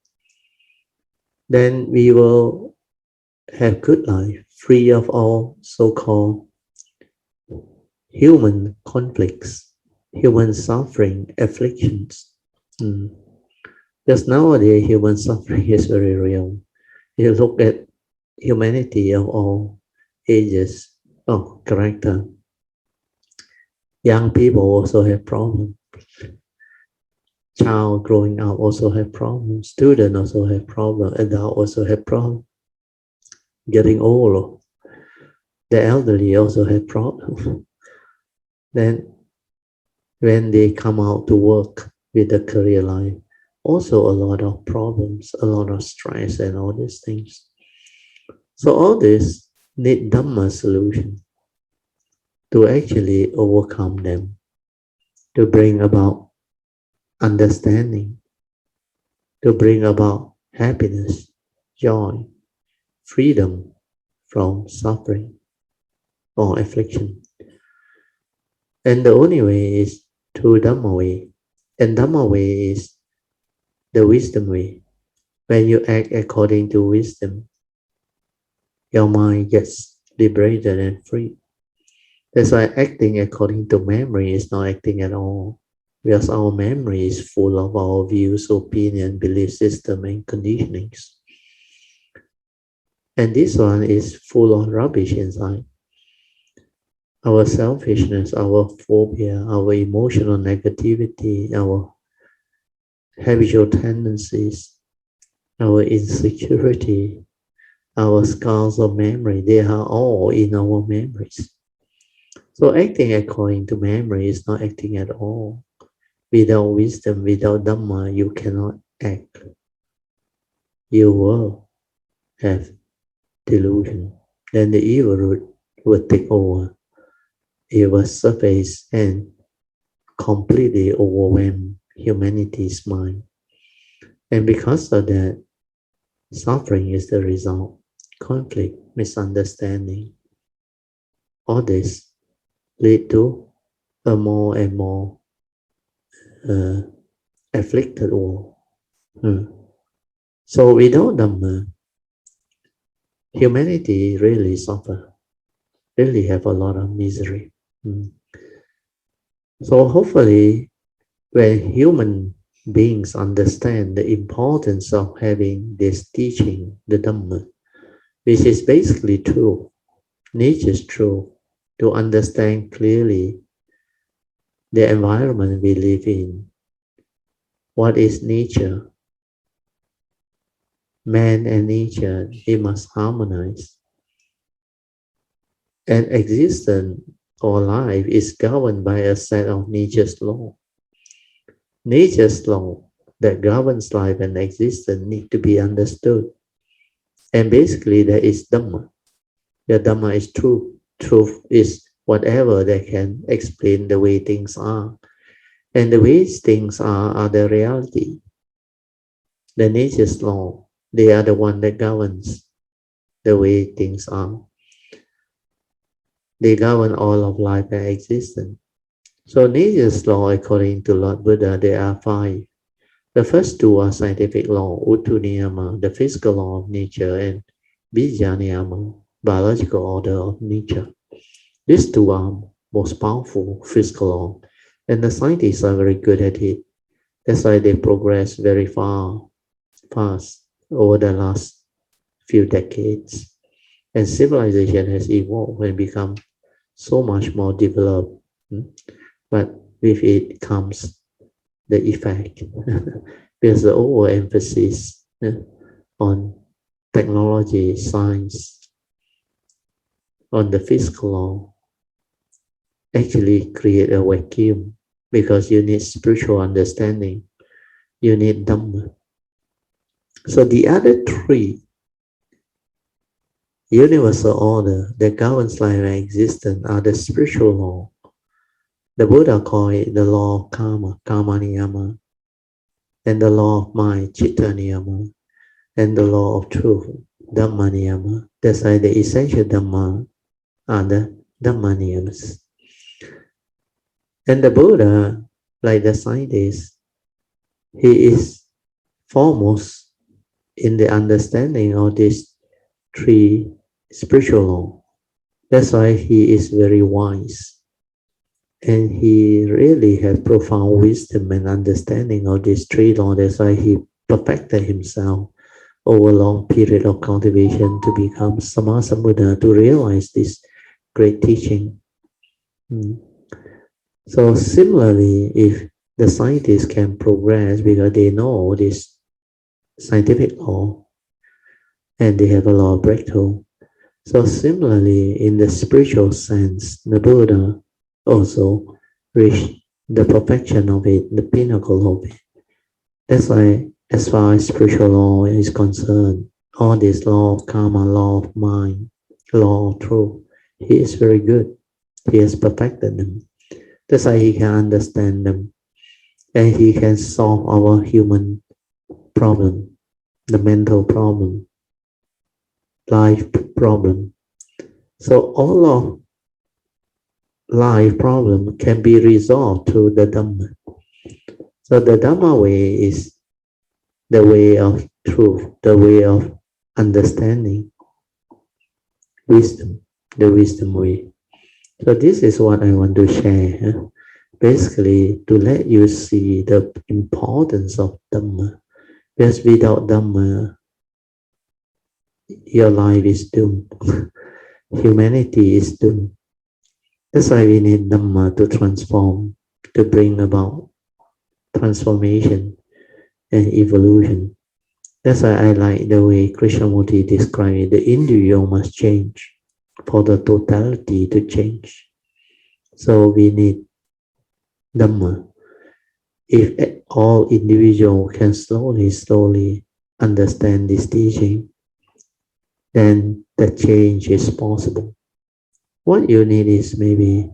Then we will have good life, free of all so-called human conflicts, human suffering, afflictions. Because nowadays human suffering is very real. You look at humanity of all ages, character. Young people also have problems. Child growing up also have problems. Student also have problems. Adult also have problems. Getting old, the elderly also have problems. Then when they come out to work with a career life, also a lot of problems, a lot of stress and all these things. So all this need Dhamma solution to actually overcome them, to bring about understanding, to bring about happiness, joy, freedom from suffering or affliction. And the only way is through Dhamma way. And Dhamma way is the wisdom way. When you act according to wisdom, your mind gets liberated and free. That's why acting according to memory is not acting at all. Because our memory is full of our views, opinion, belief system, and conditionings. And this one is full of rubbish inside. Our selfishness, our phobia, our emotional negativity, our habitual tendencies, our insecurity, our scars of memory, they are all in our memories. So acting according to memory is not acting at all. Without wisdom, without Dhamma, you cannot act. you will have delusion. Then the evil root will take over. It will surface and completely overwhelm humanity's mind. And because of that, suffering is the result. Conflict, misunderstanding, all this lead to a more and more uh, afflicted world. So without Dhamma, humanity really suffer, really have a lot of misery. So hopefully, when human beings understand the importance of having this teaching, the Dhamma, which is basically true, nature's true, to understand clearly the environment we live in, what is nature, man and nature, they must harmonize. And existence or life is governed by a set of nature's law. Nature's law that governs life and existence need to be understood. And basically there is Dhamma. The Dhamma is truth. Truth is whatever that can explain the way things are. And the way things are the reality. The nature's law, they are the one that governs the way things are. They govern all of life and existence. So nature's law, according to Lord Buddha, there are 5. The first 2 are scientific law, Uttu Niyama, the physical law of nature, and Bija Niyama, biological order of nature. These 2 are most powerful physical law, and the scientists are very good at it. That's why they progress very fast over the last few decades. And civilization has evolved and become so much more developed. But with it comes the effect. There's the overemphasis on technology, science, on the physical law, actually create a vacuum because you need spiritual understanding. You need Dhamma. So the other 3, universal order that governs life and existence, are the spiritual law. The Buddha called it the law of karma, karma niyama, and the law of mind, chitta niyama, and the law of truth, dhamma niyama. That's why the essential dhamma are the dhamma niyamas. And the Buddha, like the scientist, he is foremost in the understanding of these 3 spiritual laws. That's why he is very wise. And he really has profound wisdom and understanding of these 3 laws. That's why he perfected himself over a long period of cultivation to become Sammasambuddha, to realize this great teaching. So similarly, if the scientists can progress because they know this scientific law and they have a lot of breakthrough. So similarly, in the spiritual sense, the Buddha also reached the perfection of it, the pinnacle of it. That's why, as far as spiritual law is concerned, all this law of karma, law of mind, law of truth, he is very good. He has perfected them. That's why he can understand them. And he can solve our human problem, the mental problem, life problem. So all of life problem can be resolved through the Dhamma. So the Dhamma way is the way of truth, the way of understanding, wisdom, the wisdom way. So this is what I want to share. Basically, to let you see the importance of Dhamma. Because without Dhamma, your life is doomed. Humanity is doomed. That's why we need Dhamma to transform, to bring about transformation and evolution. That's why I like the way Krishnamurti described it. The individual must change for the totality to change. So we need Dhamma. If all individuals can slowly understand this teaching, then the change is possible. What you need is maybe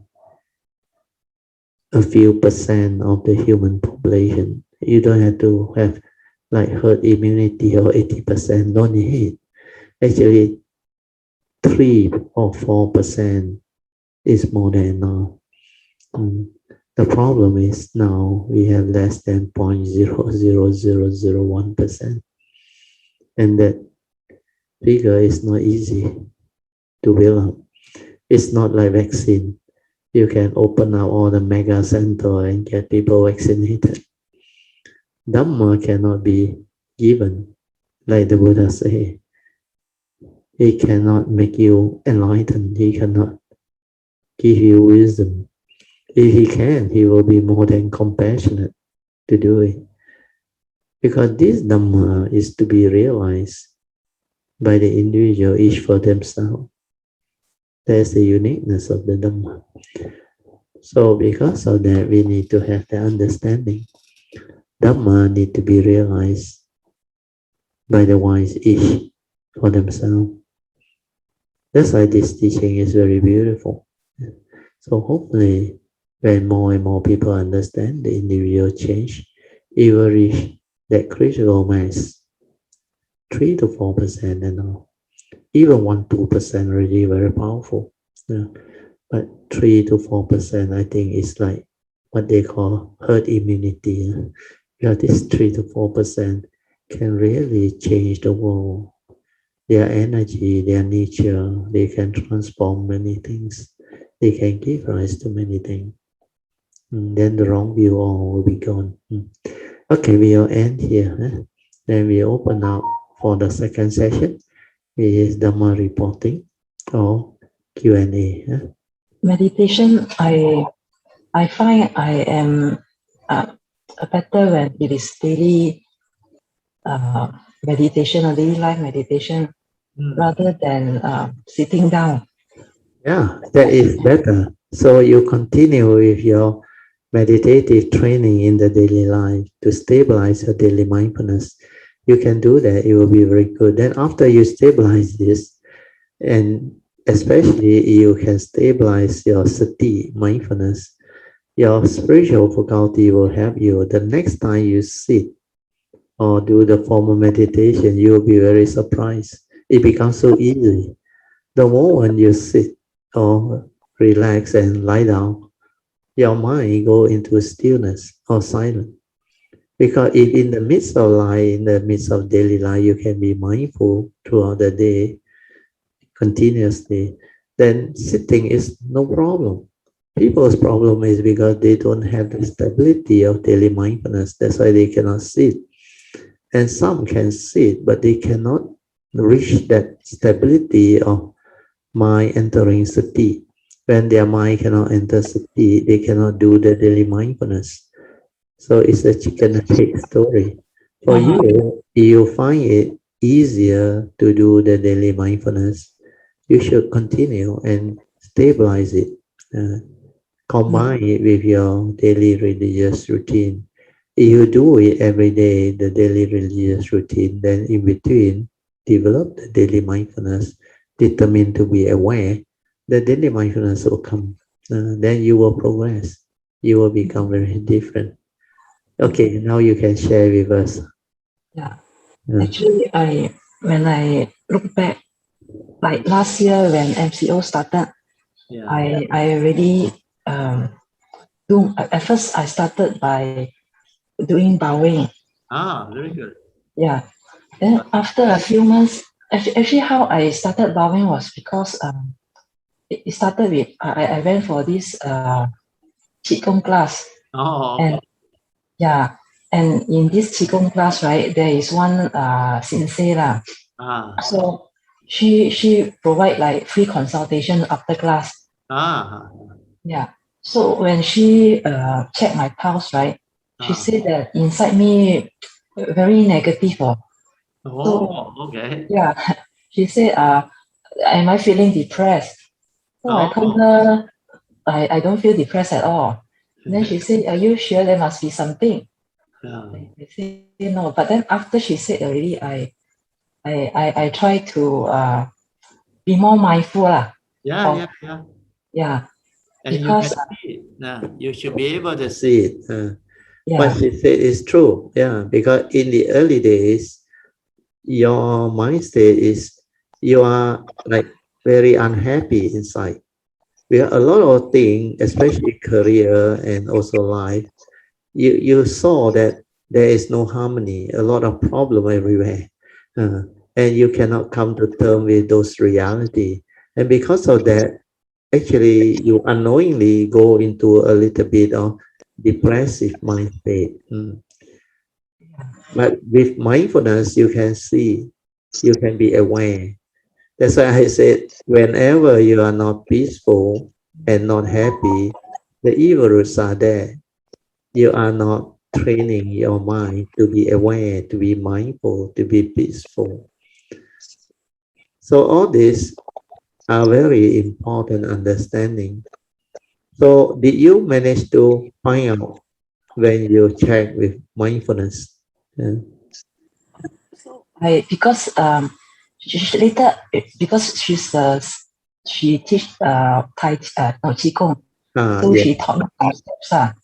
a few percent of the human population. You don't have to have like herd immunity or 80%, don't need. Actually, 3 or 4% is more than enough. The problem is now we have less than 0.00001%. And that figure is not easy to build up. It's not like vaccine. You can open up all the mega center and get people vaccinated. Dhamma cannot be given, like the Buddha say. He cannot make you enlightened. He cannot give you wisdom. If he can, he will be more than compassionate to do it. Because this Dhamma is to be realized by the individual, each for themselves. That's the uniqueness of the Dhamma. So because of that, we need to have the understanding. Dhamma need to be realized by the wise each for themselves. That's why this teaching is very beautiful. So hopefully, when more and more people understand the individual change, it will reach that critical mass, 3 to 4% and all. Even 1-2% really very powerful. Yeah. But 3 to 4%, I think, is like what they call herd immunity. Because this 3 to 4% can really change the world. Their energy, their nature, they can transform many things. They can give rise to many things. Then the wrong view all will be gone. Okay, we'll end here. Then we open up for the second session. It is Dhamma reporting or Q&A. Meditation, I find I am better when it is daily meditation or daily life meditation rather than sitting down. Yeah, that is better. So you continue with your meditative training in the daily life to stabilize your daily mindfulness. You can do that. It will be very good. Then after you stabilize this, and especially you can stabilize your sati, mindfulness, your spiritual faculty will help you. The next time you sit or do the formal meditation, you will be very surprised. It becomes so easy. The moment you sit or relax and lie down, your mind go into stillness or silence. Because if in the midst of life, in the midst of daily life, you can be mindful throughout the day, continuously, then sitting is no problem. People's problem is because they don't have the stability of daily mindfulness. That's why they cannot sit. And some can sit, but they cannot reach that stability of mind entering sati. When their mind cannot enter sati, they cannot do the daily mindfulness. So it's a chicken and egg story. For you find it easier to do the daily mindfulness, you should continue and stabilize it. Combine it with your daily religious routine. If you do it every day, the daily religious routine, then in between, develop the daily mindfulness, determined to be aware, the daily mindfulness will come. Then you will progress. You will become very different. Okay, now you can share with us. Yeah. Actually, when I look back, like last year when MCO started, I already at first I started by doing bowing. Very good. Yeah. Then after a few months, actually how I started bowing was because it started with I went for this Qigong class. And yeah, and in this Qigong class, right, there is one sensei lah. So she provide like free consultation after class. Yeah. So when she checked my pulse, right, she said that inside me very negative. Okay. Yeah, she said, am I feeling depressed? So I told her I don't feel depressed at all. Then she said, are you sure there must be something? I say no, but then after she said already, I try to be more mindful lah. Yeah. Yeah, And because you can see it. You should be able to see it. What yeah, she said is true. Yeah, because in the early days, your mind state is you are like very unhappy inside. We have a lot of things, especially career and also life. You saw that there is no harmony, a lot of problem everywhere, and you cannot come to terms with those reality. And because of that, actually, you unknowingly go into a little bit of depressive mind state. But with mindfulness, you can see, you can be aware. That's why I said, whenever you are not peaceful and not happy, the evil roots are there. You are not training your mind to be aware, to be mindful, to be peaceful. So all these are very important understanding. So did you manage to find out when you check with mindfulness? Yeah. because she later because she teach Tai no Qigong, so Yeah. she taught me some steps.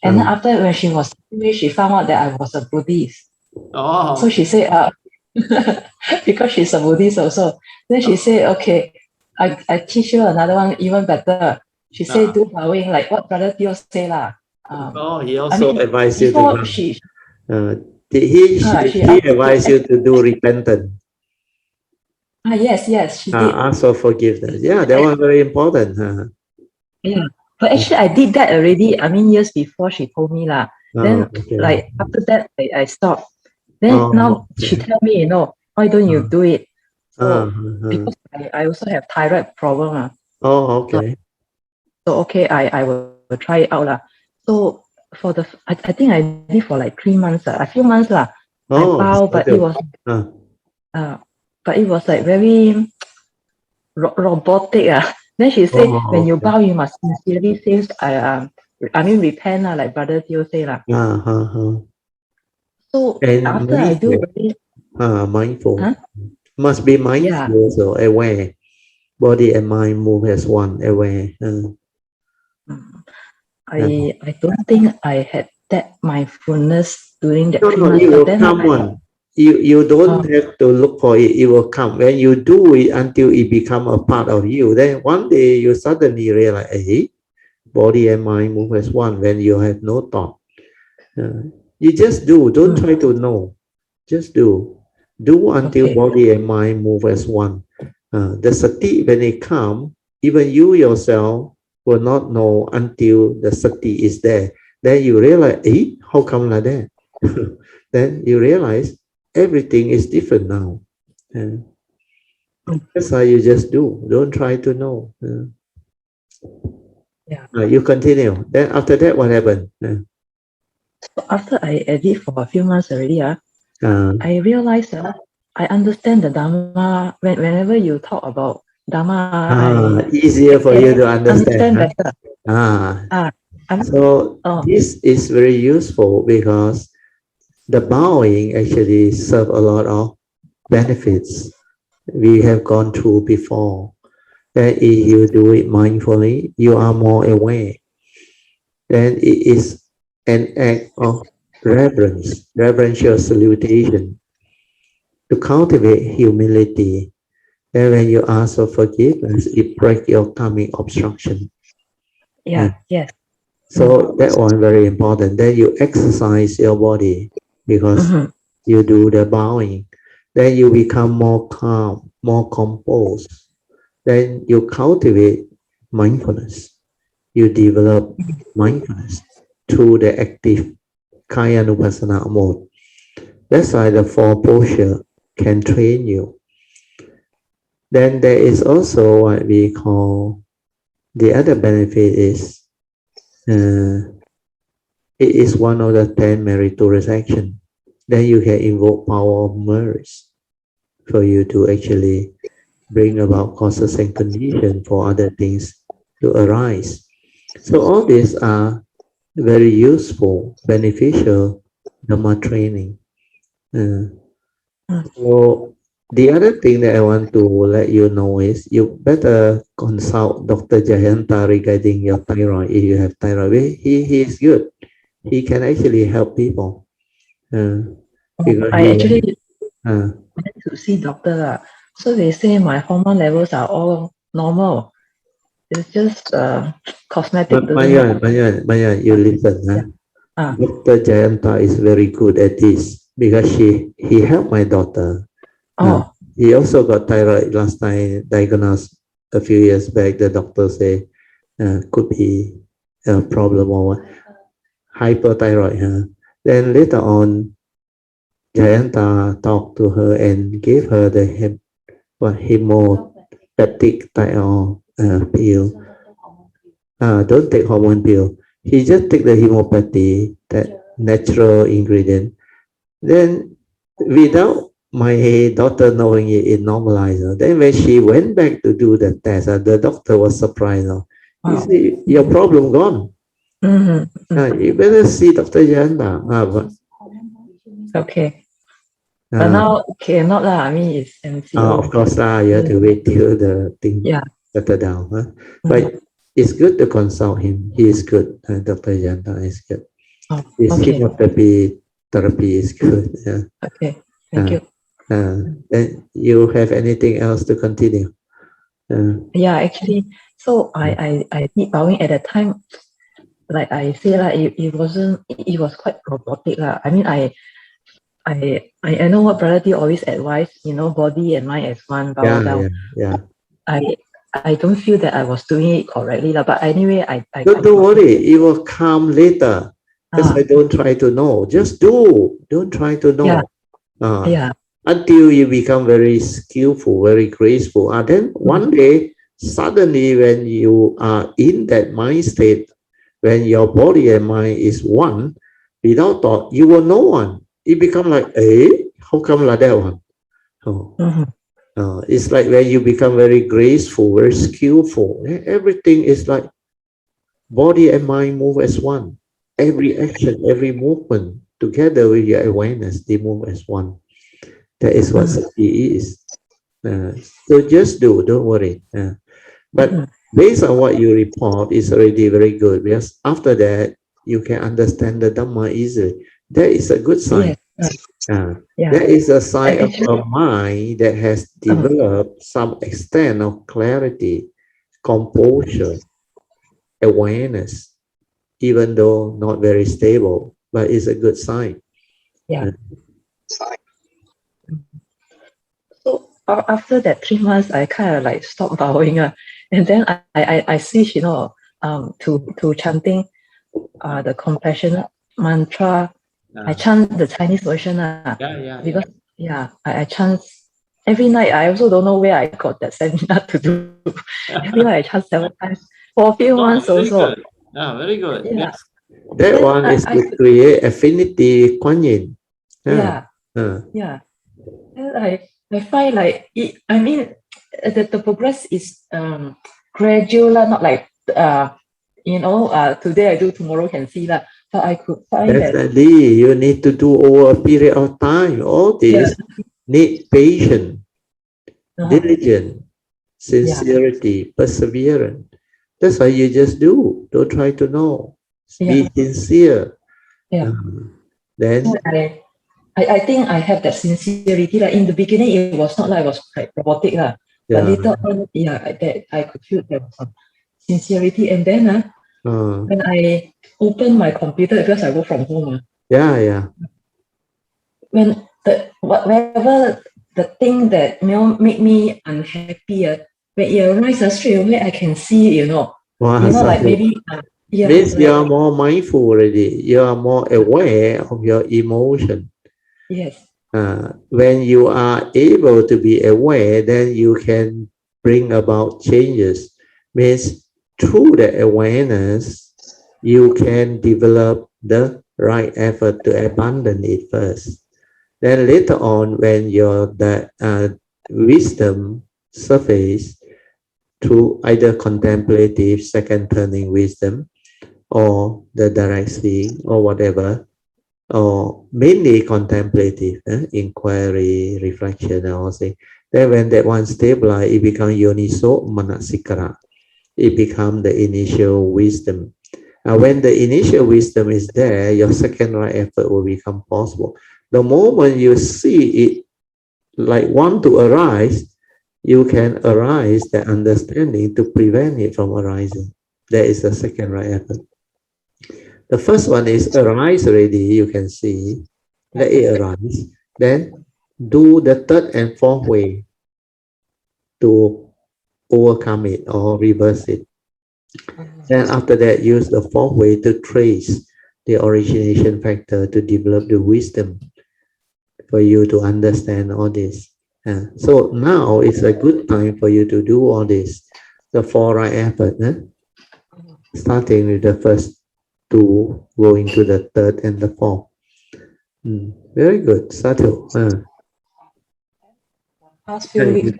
And then after when she was she found out that I was a Buddhist. So she said because she's a Buddhist also. Then she said, okay, I teach you another one even better. She said do bowing like what Brother Teo say lah. He also advised you to before come. she Did she he advise you to do repentance? yes she did. Ask for forgiveness. Yeah, that was very important. Yeah, but actually I did that already. I mean years before she told me lah. Then Okay. like after that I stopped. Then now she tell me, why don't you do it? So because I also have thyroid problem. Okay. So okay, I will try it out lah. So for I think I did for like 3 months, a few months lah. I bow, but it was like very robotic. Then she said, when you bow, you must sincerely say, I mean repent lah, like Brother Teo say lah. So And after I do already, mindful. Must be mindful also, aware. Body and mind move as one, aware. I don't think I had that mindfulness during that 3 No, months. it will But then come one. You don't have to look for it. It will come. When you do it until it become a part of you, then one day you suddenly realize, hey, body and mind move as one when you have no thought. You just do. Don't try to know. Just do. Do until body and mind move as one. The sati, when it comes, even you yourself will not know until the sati is there. Then you realize, how come like that? Then you realize everything is different now. That's how you just do. Don't try to know. You continue. Then after that, what happened? So after I did for a few months already, I realized I understand the Dharma. Whenever you talk about Dharma, easier for you to understand. better. So this is very useful because the bowing actually serve a lot of benefits we have gone through before. That if you do it mindfully, you are more aware. Then it is an act of reverence, reverential salutation to cultivate humility. And when you ask for forgiveness, it breaks your karmic obstruction. Yes. So that one very important. Then you exercise your body because you do the bowing. Then you become more calm, more composed. Then you cultivate mindfulness. You develop mindfulness through the active Kayanupassana mode. That's why the four posture can train you. Then there is also what we call the other benefit is it is one of the 10 meritorious actions. Then you can invoke power of mercy for you to actually bring about causes and conditions for other things to arise. So all these are very useful, beneficial Dhamma training. So the other thing that I want to let you know is you better consult Dr. Jayanta regarding your thyroid. If you have thyroid, he is good. He can actually help people. Because I he actually uh, went to see doctor. So they say my hormone levels are all normal. It's just cosmetic doesn't help. Mayan, you listen. Yeah. Dr. Jayanta is very good at this because he helped my daughter. Oh. He also got thyroid last time, diagnosed a few years back. The doctor say could be a problem or hyperthyroid. Then later on, Jayanta talked to her and gave her the hemopathic thyroid pill. Don't take hormone pill. He just take the hemopathy, that natural ingredient. Then without my daughter knowing it, it normalized. Then when she went back to do the test, the doctor was surprised. He Wow. said, your problem gone. You better see Dr. Jayanta. Okay. But now cannot lah. I mean, it's MCO. Of course, you have to wait till the thing settle down. But it's good to consult him. He is good. Dr. Jayanta is good. His chemotherapy is good. Okay. Thank you. Then you have anything else to continue? Yeah, actually, so I did bowing at the time. Like I say, it wasn't. It was quite robotic, lah. I mean, I know what Brother T always advise. Body and mind as one. Bow down. Yeah. I don't feel that I was doing it correctly, lah. But anyway, I Don't worry, it will come later. Because I don't try to know. Just do. Don't try to know. Until you become very skillful, very graceful. Then one day, suddenly when you are in that mind state, when your body and mind is one, without thought, you will know one. It become like, how come like that one? It's like when you become very graceful, very skillful, everything is like body and mind move as one. Every action, every movement, together with your awareness, they move as one. That is what sati is. So just do, don't worry. But based on what you report, is already very good because after that, you can understand the Dhamma easily. That is a good sign. That is a sign of a mind that has developed some extent of clarity, composure, awareness, even though not very stable, but it's a good sign. So after that 3 months, I kind of like stopped bowing, and then I switched, to chanting the compassionate mantra. I chant the Chinese version, because I chant every night. I also don't know where I got that seminar to do. Every night I chant 7 times for a few months also. Very good. Yeah. That one is to create affinity Kuan Yin. And I find like I mean the progress is gradual, not like today I do, tomorrow can see that. But I could find definitely you need to do over a period of time. All this need patience, diligence, sincerity, perseverance. That's why you just do. Don't try to know. Be sincere. Then I think I have that sincerity. Like in the beginning, it was not like I was like robotic, but later on, I could feel there was some sincerity. And then when I open my computer, because I work from home, when whatever the thing that make me unhappy, when it arises straight away, I can see, like maybe means you are more mindful already. You are more aware of your emotion. Yes. When you are able to be aware, then you can bring about changes. Means through the awareness, you can develop the right effort to abandon it first. Then later on, when your wisdom surface through either contemplative second turning wisdom or the direct seeing or whatever, or mainly contemplative, inquiry, reflection, and all things. Then when that one stabilize, it becomes yoniso manasikara. It becomes the initial wisdom. When the initial wisdom is there, your second right effort will become possible. The moment you see it like want to arise, you can arise the understanding to prevent it from arising. That is the second right effort. The first one is arise already, you can see, let it arise. Then do the third and fourth way to overcome it or reverse it. Then after that, use the fourth way to trace the origination factor to develop the wisdom for you to understand all this. So now it's a good time for you to do all this. The four right effort, starting with the first two, going to the third and the fourth. Very good, Satu. Past few weeks,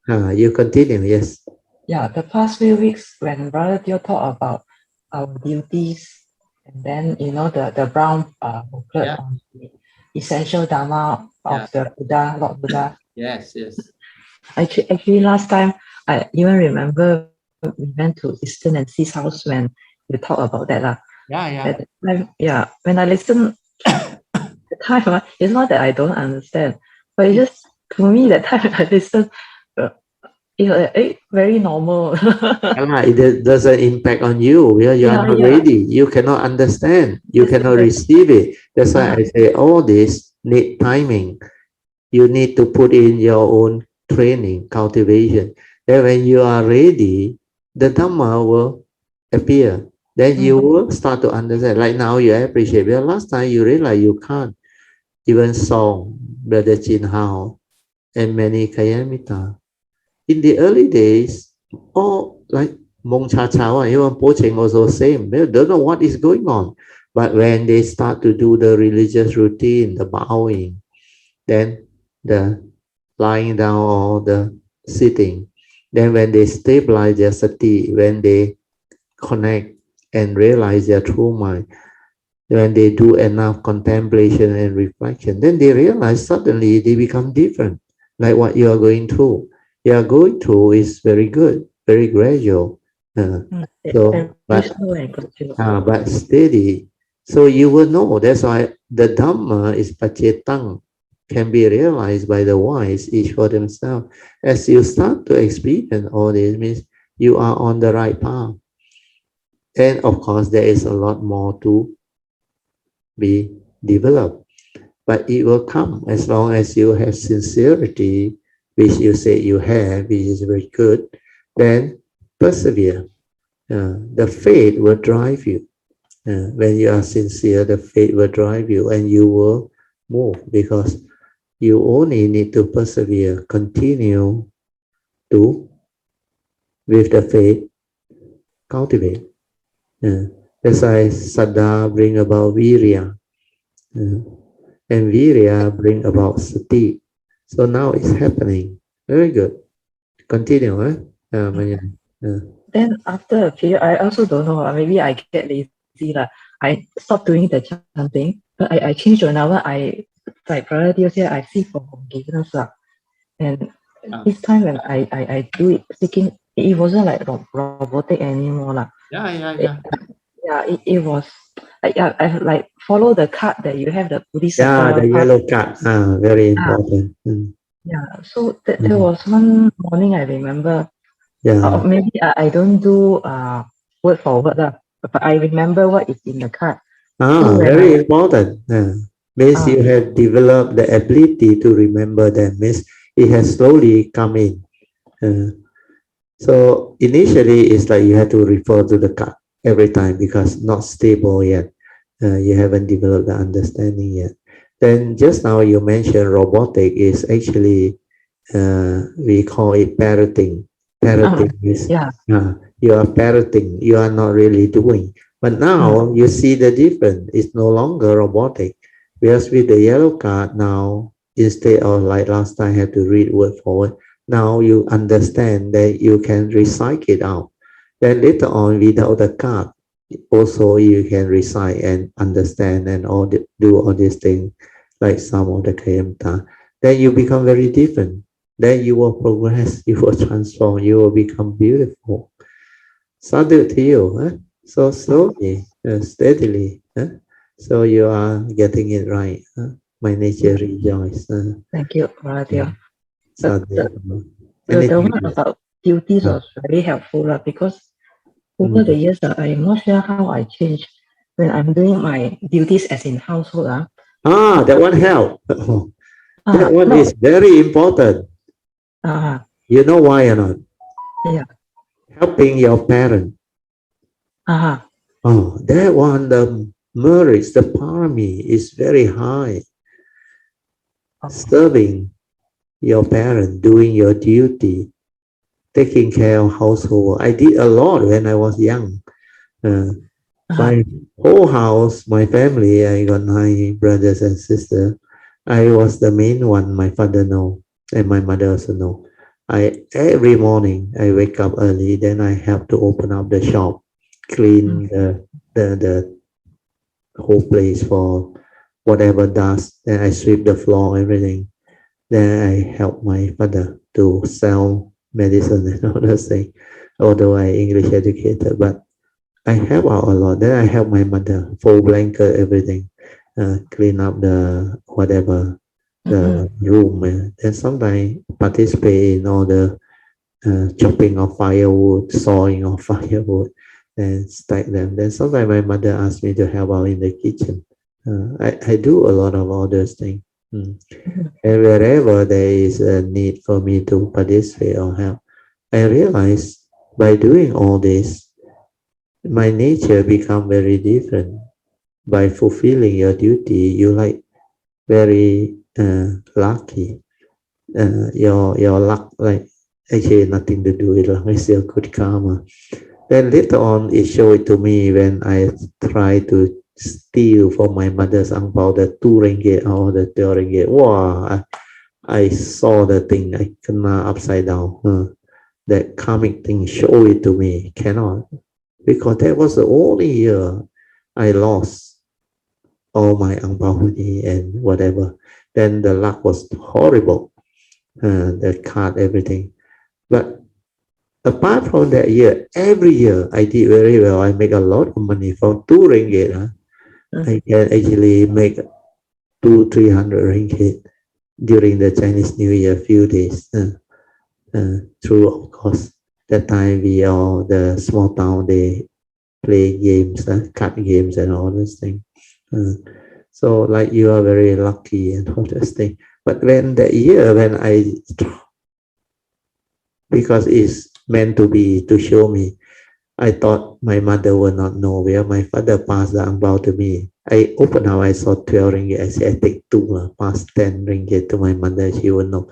You continue, yes. yeah, the past few weeks when Brother Teo talked about our duties, and then the brown booklet on the essential dharma of the Buddha, Lord Buddha. Yes. Actually, last time I even remember we went to Eastern and C's house when you talked about that lah. Yeah. When I listen, the time it's not that I don't understand, but it's just to me that time I listen, it's very normal. It doesn't impact on you. You are not ready. You cannot understand. You cannot receive it. That's why I say all this need timing. You need to put in your own training, cultivation. Then when you are ready, the Dhamma will appear. Then you will start to understand. Like now you appreciate. Well, last time you realize you can't. Even song, Brother Chin Hao, and many Kayamita. In the early days, all like Mong Cha Chao, even Po Cheng also same. They don't know what is going on. But when they start to do the religious routine, the bowing, then the lying down or the sitting, then when they stabilize their sati, when they connect and realize their true mind, when they do enough contemplation and reflection, then they realize suddenly they become different, like what you are going through. You are going through is very good, very gradual. But steady. So you will know. That's why the Dhamma is pacetang, can be realized by the wise, each for themselves. As you start to experience all this, means you are on the right path. And of course, there is a lot more to be developed, but it will come as long as you have sincerity, which you say you have, which is very good. Then persevere. The faith will drive you. When you are sincere, the faith will drive you, and you will move, because you only need to persevere, continue to, with the faith, cultivate. That's why Saddha bring about Virya. And Virya bring about Sati. So now it's happening. Very good. Continue, Then after a period, I also don't know, maybe I get lazy. I stopped doing the chanting, but I changed to another. Like Brother Teo said, I seek for forgiveness. And this time when I do it, seeking, it wasn't like robotic anymore. It was I like follow the card that you have, the Buddhist. The yellow card. Very important. So there was one morning I remember. Maybe I don't do word for word, but I remember what is in the card. Very important. Means you have developed the ability to remember them. Means it has slowly come in. So initially, it's like you have to refer to the card every time because not stable yet. You haven't developed the understanding yet. Then just now you mentioned robotic is actually, we call it parroting. Parroting is, you are parroting, you are not really doing. But now you see the difference. It's no longer robotic. Because with the yellow card now, instead of like last time, I had to read word for word, now you understand that you can recite it out. Then later on, without the card, also you can recite and understand and do all these things like some of the Kayamta, then you become very different. Then you will progress, you will transform, you will become beautiful. Sadhu to you. Huh? So slowly, steadily. Huh? So you are getting it right. Huh? My nature rejoice. Thank you, Brother. Sadhu. The Anything one else? about duties Huh? was very helpful because over the Mm. years, I'm not sure how I changed when I'm doing my duties as in household. That one help. That one No, is very important. uh, You know why or not? yeah, Helping your parent. uh, That one, the merits, the parami is very high. oh, Serving your parent, doing your duty, taking care of household. I did a lot when I was young. Uh, uh, my whole house, my family, I got 9 brothers and sisters. I was the main one. My father know, and my mother also know. I every morning I wake up early, then I have to open up the shop, mm, clean the whole place for whatever dust. Then I sweep the floor, everything. Then I help my father to sell medicine and all those things. Although I English educated, but I help out a lot. Then I help my mother fold blanket, everything, clean up the whatever mm, the room. Then sometimes participate in all the chopping of firewood, sawing of firewood, and stack them. Then sometimes my mother asks me to help out in the kitchen. I do a lot of all those things. Mm. mm, And wherever there is a need for me to participate or help, I realize by doing all this, my nature become very different. By fulfilling your duty, you like very lucky. Your luck like actually nothing to do with luck. It's your good karma. Then later on, it showed to me when I try to steal from my mother's ang pao the 2 ringgit or the 3 ringgit. Wow, I saw the thing. I kena upside down. That karmic thing show it to me. Cannot, because that was the only year I lost all my ang pao and whatever. Then the luck was horrible. The card, everything. But apart from that year, every year I did very well. I make a lot of money from 2 ringgit. I can actually make 300 ringgit during the Chinese New Year few days. Through, of course, that time we all the small town they play games, card games and all those things. Uh, so like you are very lucky and all those things. But when the year when I, because it's meant to be to show me, I thought my mother would not know where my father passed the ang bao to me. I opened up, I saw 12 ringgit. I said, I take two, pass 10 ringgit to my mother. She would know.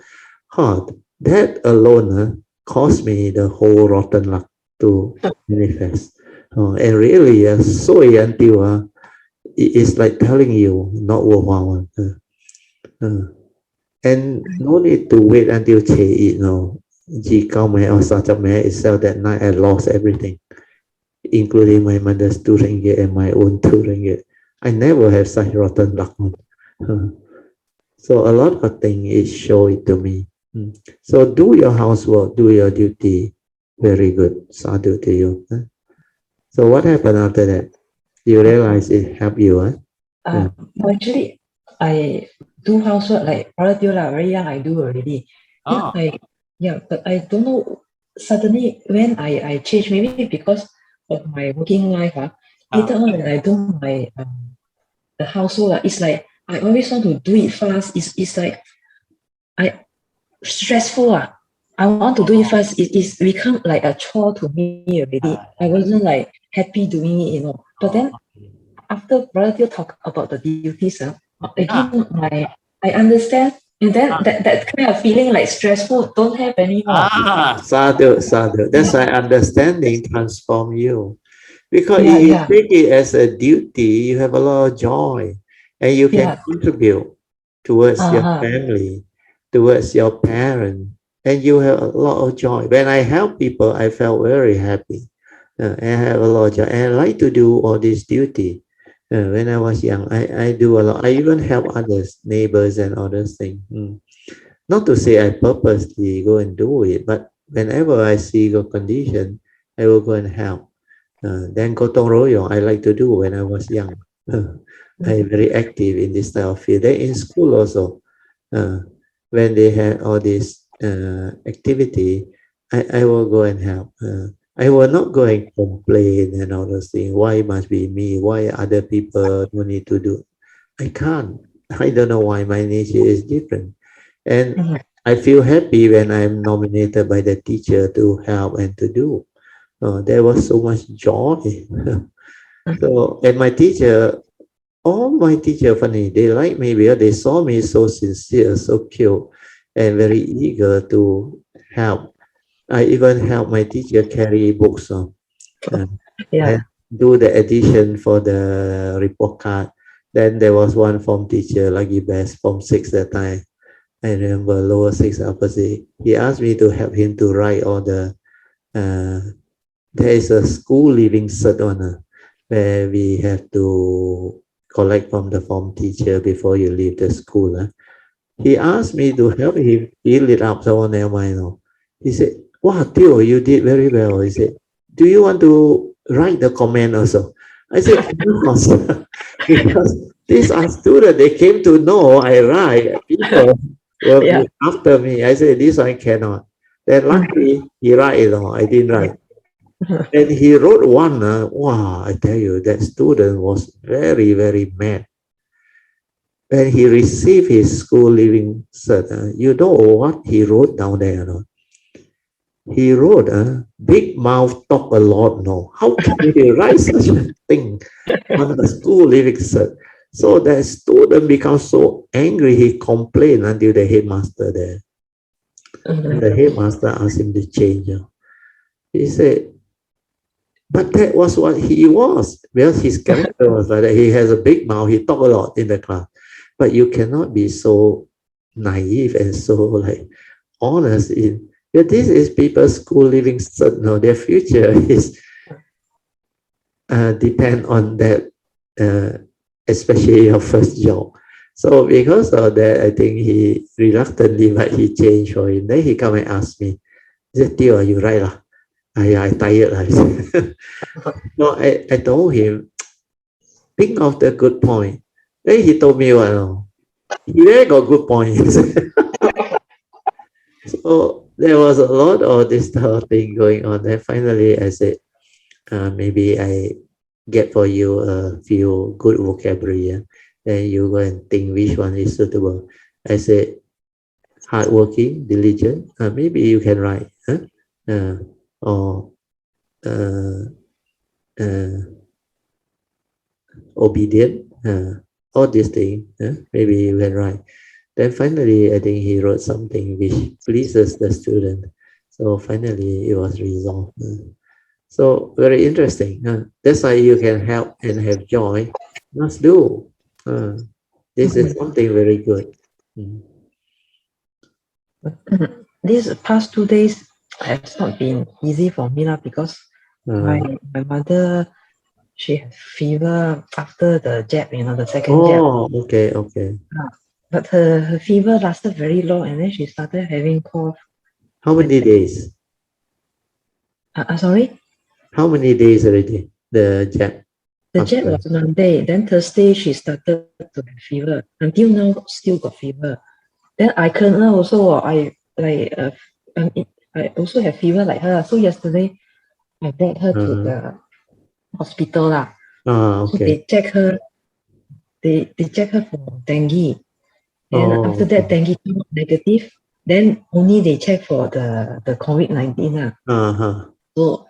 That alone caused me the whole rotten luck to manifest. And really, so until it's like telling you not worthwhile. Uh, and no need to wait until che it, no. Ji Kao Mei or Sacha Mei itself that night I lost everything, including my mother's 2 ringgit and my own 2 ringgit. I never have such rotten luck. So a lot of things it show it to me. So do your housework, do your duty. Very good. Sadhu to you. So what happened after that? You realize it helped you, huh? Yeah. Actually, I do housework like relative lah, very young. I do already. Then but I don't know. Suddenly, when I change, maybe because of my working life, later on when I do my the household, it's like I always want to do it fast. It's like I stressful. I want to do it fast. It's become like a chore to me already. I wasn't like happy doing it. But then after brother talk about the duties, again I understand, and then that kind of feeling like stressful don't have anymore. Sadhu, sadhu. That's why understanding transform you. Because Yeah, if you yeah, take it as a duty, you have a lot of joy and you can yeah. contribute towards your Uh-huh. family, towards your parent, and you have a lot of joy. When I help people, I felt very happy. I have a lot of joy. And I like to do all this duty. When I was young, I do a lot. I even help others, neighbors and others things. Not to say I purposely go and do it, but whenever I see a condition, I will go and help. Then gotong royong, I like to do when I was young. I'm very active in this type of field. Then in school also, uh, when they had all this activity, I will go and help. I will not go and complain and all those things. Why it must be me? Why other people don't need to do? I can't. I don't know why my nature is different. And Mhm. I feel happy when I'm nominated by the teacher to help and to do. There was so much joy. So, and my teacher, all my teacher funny, they like me because they saw me so sincere, so cute, and very eager to help. I even help my teacher carry books uh, Yeah. and do the edition for the report card. Then there was one form teacher, lucky best, form 6 that time. I remember lower 6 opposite. He asked me to help him to write all the uh, there is a school living cert one where we have to collect from the form teacher before you leave the school. He asked me to help him fill it up. So never mind. No. He said, wow, Theo, you did very well. He said, do you want to write the comment also? I said, cannot. Because these are students, they came to know I write. People will Yeah. be after me. I said, this one cannot. Then luckily, he write it all. I didn't write. And he wrote one, wow, I tell you, that student was very, very mad. When he received his school living cert, you know what he wrote down there? No? He wrote, big mouth talk a lot. No, how can he write such a thing on the school living cert? So that student becomes so angry, he complained until the headmaster there. And the headmaster asked him to change. He said, but that was what he was. Well, his character was like that. He has a big mouth. He talk a lot in the class. But you cannot be so naive and so like honest in. Yeah, this is people's school living. No, their future is depend on that, especially your first job. So because of that, I think he reluctantly, but he changed for him. Then he come and ask me, he said, Tio, are you right? I tired. I said, no, I told him, think of the good point. Then he told me, well, he really got good points. So there was a lot of this type of thing going on. Then finally I said, maybe I get for you a few good vocabulary. Yeah? Then you go and think which one is suitable. I said, hardworking, diligent. Maybe you can write. Huh? Or uh, uh, obedient. All these things. Maybe you can write. Then finally, I think he wrote something which pleases the student. So finally, it was resolved. So very interesting. That's why you can help and have joy. Must do. This is something very good. Mm. These past 2 days has not been easy for me because my Uh, my mother, she has fever after the jab, the second jab. oh, okay, okay. But her fever lasted very long, and then she started having cough. How many days? Sorry, How many days already? The jab the jab after. was Monday. Then Thursday she started to have fever. Until now, still got fever. Then I kena also. I like I also have fever like her. So yesterday I brought her to Uh, the hospital lah. So okay. they check her for dengue. And after Oh, that, okay. dengue came out negative. Then only they check for the COVID-19. Uh-huh. So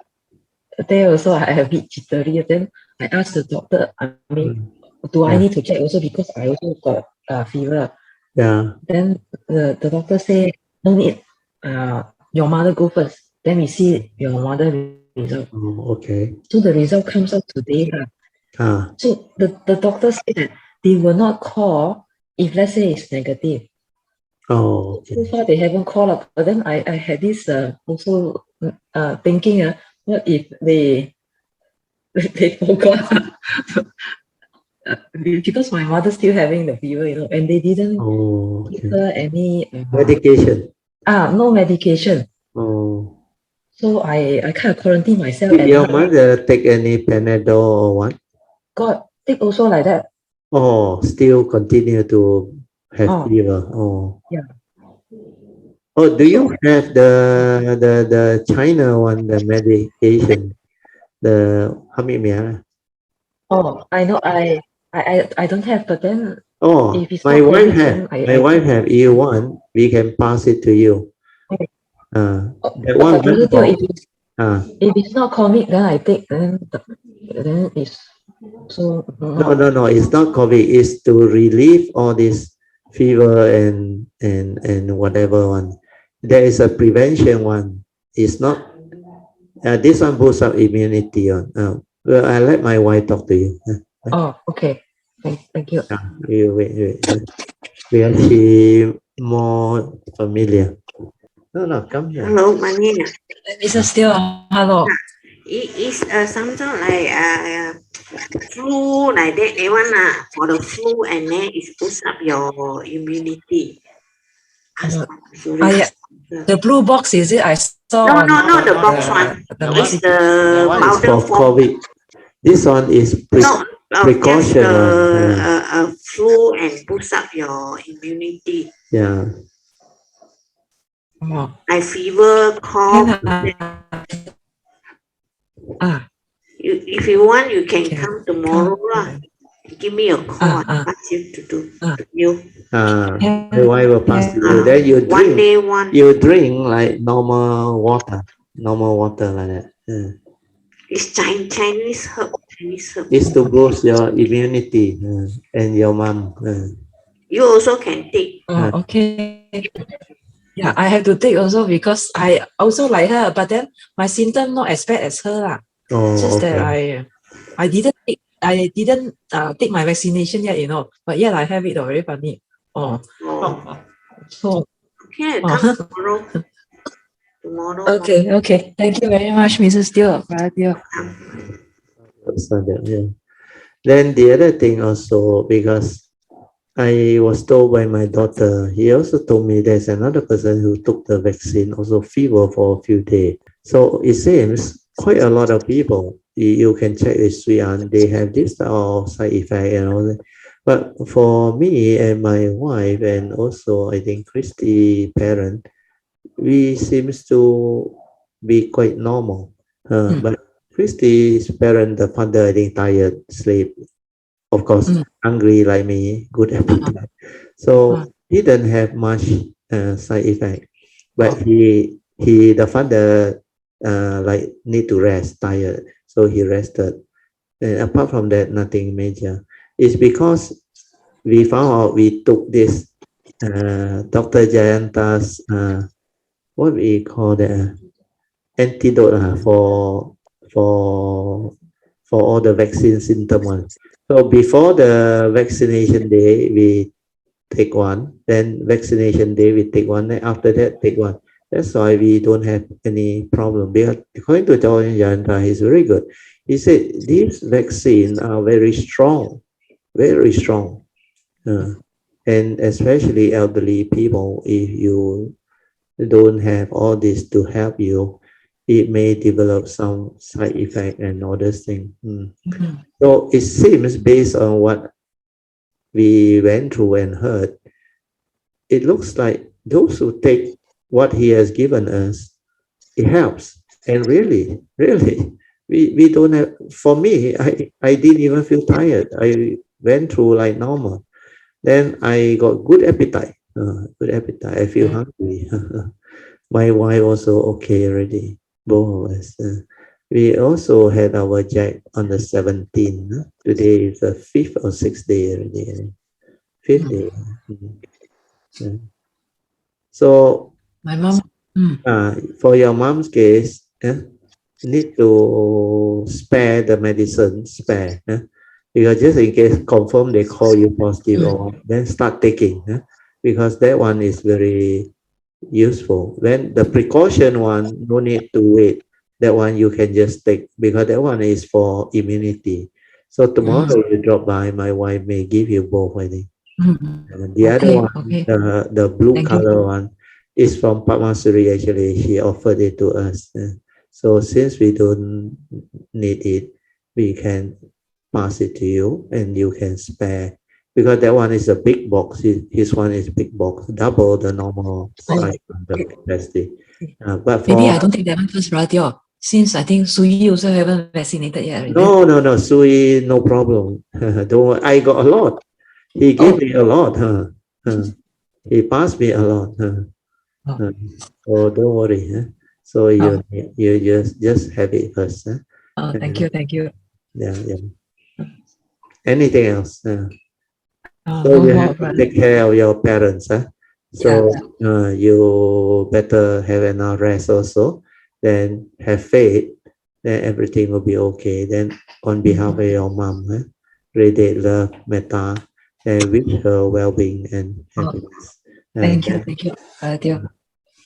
there also I have a bit jittery. Then I asked the doctor, I mean, Mm. do I Yeah. need to check also because I also got fever? Yeah. Then the doctor say, no need, your mother go first. Then we see your mother result. Oh, okay. So the result comes out today. Ah. So the doctor said that they will not call if let's say it's negative. Oh, So okay. far they haven't called up. But then I had this also thinking, what if they forgot. Because my mother still having the fever, and they didn't give her any medication. No medication. Oh. So I kind of quarantine myself. Did your mother take any Panadol or what? God, take also like that. Oh, still continue to have fever. Oh. Yeah. Oh, do you have the China one, the medication, the Hamimia? Oh, I know. I don't have, but then Oh, if it's my not wife COVID, have. then My wife have. If you want, we can pass it to you. That one. If it's not COVID, then I take. Then it's so. No. It's not COVID. It's to relieve all this fever and whatever one. There is a prevention one. It's not. This one boosts up immunity on. Well, I let my wife talk to you. Oh, okay. Thank you. Wait. Where she more familiar. No, come here. Hello, Mania. Mrs. Steele, hello. It is something like flu like that. They want for the flu, and then it boosts up your immunity. The blue box, is it? I saw. No, the box one. It's the one is powder for COVID. This one is precaution one. Flu and boost up your immunity. Yeah. Like fever, cough. If you want, you can come tomorrow lah. Give me a call. Ask you to do you. My wife will pass to you. Then you drink. You drink like normal water like that. It's Chinese herb. It's to boost your immunity and your mom. You also can take. Okay. Yeah, I have to take also because I also like her, but then my symptom not as bad as her lah. Just that I didn't take my vaccination yet, but yet I have it already. Funny. So okay, come tomorrow. Okay. Thank you very much, Mrs. Steele. Then the other thing also, because I was told by my daughter, he also told me there's another person who took the vaccine, also fever for a few days. So it seems quite a lot of people, you can check with Suyan, they have this side effect and all that. But for me and my wife, and also I think Christy parent, we seems to be quite normal. But Christy's parent, the father, I think tired, sleep, of course, hungry like me, good appetite. So he didn't have much side effect, but the father like need to rest, tired, so he rested. And apart from that, nothing major. It's because we found out we took this Dr. Jayanta's what we call the antidote for all the vaccine symptoms. So before the vaccination day, we take one. Then vaccination day, we take one. Then after that, take one. That's why we don't have any problem. Because according to Dr. Jayanta, he's very good. He said these vaccines are very strong, and especially elderly people. If you don't have all this to help you, it may develop some side effect and all those things. So it seems, based on what we went through and heard, it looks like those who take what he has given us, it helps. And really, we don't have, for me, I didn't even feel tired. I went through like normal. Then I got good appetite. I feel hungry. My wife also okay already. Both of us. We also had our Jack on the 17th. Today is the 5th or 6th day already. 5th day. So my mom. For your mom's case, need to spare the medicine, because just in case confirm they call you positive, or then start taking, because that one is very useful. Then the precaution one, no need to wait. that one you can just take because that one is for immunity. So tomorrow you drop by, my wife may give you both, I think. And the other one, Okay. the blue Thank color you. one, is from Padmasuri actually. She offered it to us. So since we don't need it, we can pass it to you and you can spare. Because that one is a big box. His one is big box, double the normal size of the capacity. But for Maybe I don't take that one first, brother. Teo, since I think Sui also haven't vaccinated yet. Right? no, Sui, no problem. Don't worry. I got a lot. He gave me a lot. He passed me a lot. So don't worry. So you just have it first. Thank you. Yeah. Anything else? So No you more, have to brother. take care of your parents. So you better have enough rest also. Then have faith. Then everything will be okay. Then on behalf of your mom, radiate love, metta, and wish her well-being and happiness. Thank you, brother. Teo.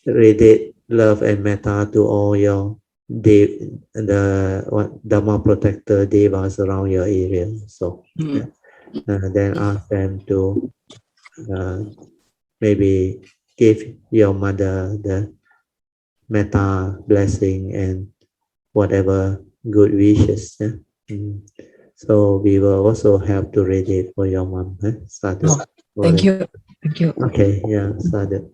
Radiate love and metta to all your the Dharma protector devas around your area. So then ask them to maybe give your mother the metta blessing and whatever good wishes. So we will also have to radiate for your mom. Sadhu. Thank you. Okay, yeah, sadhu.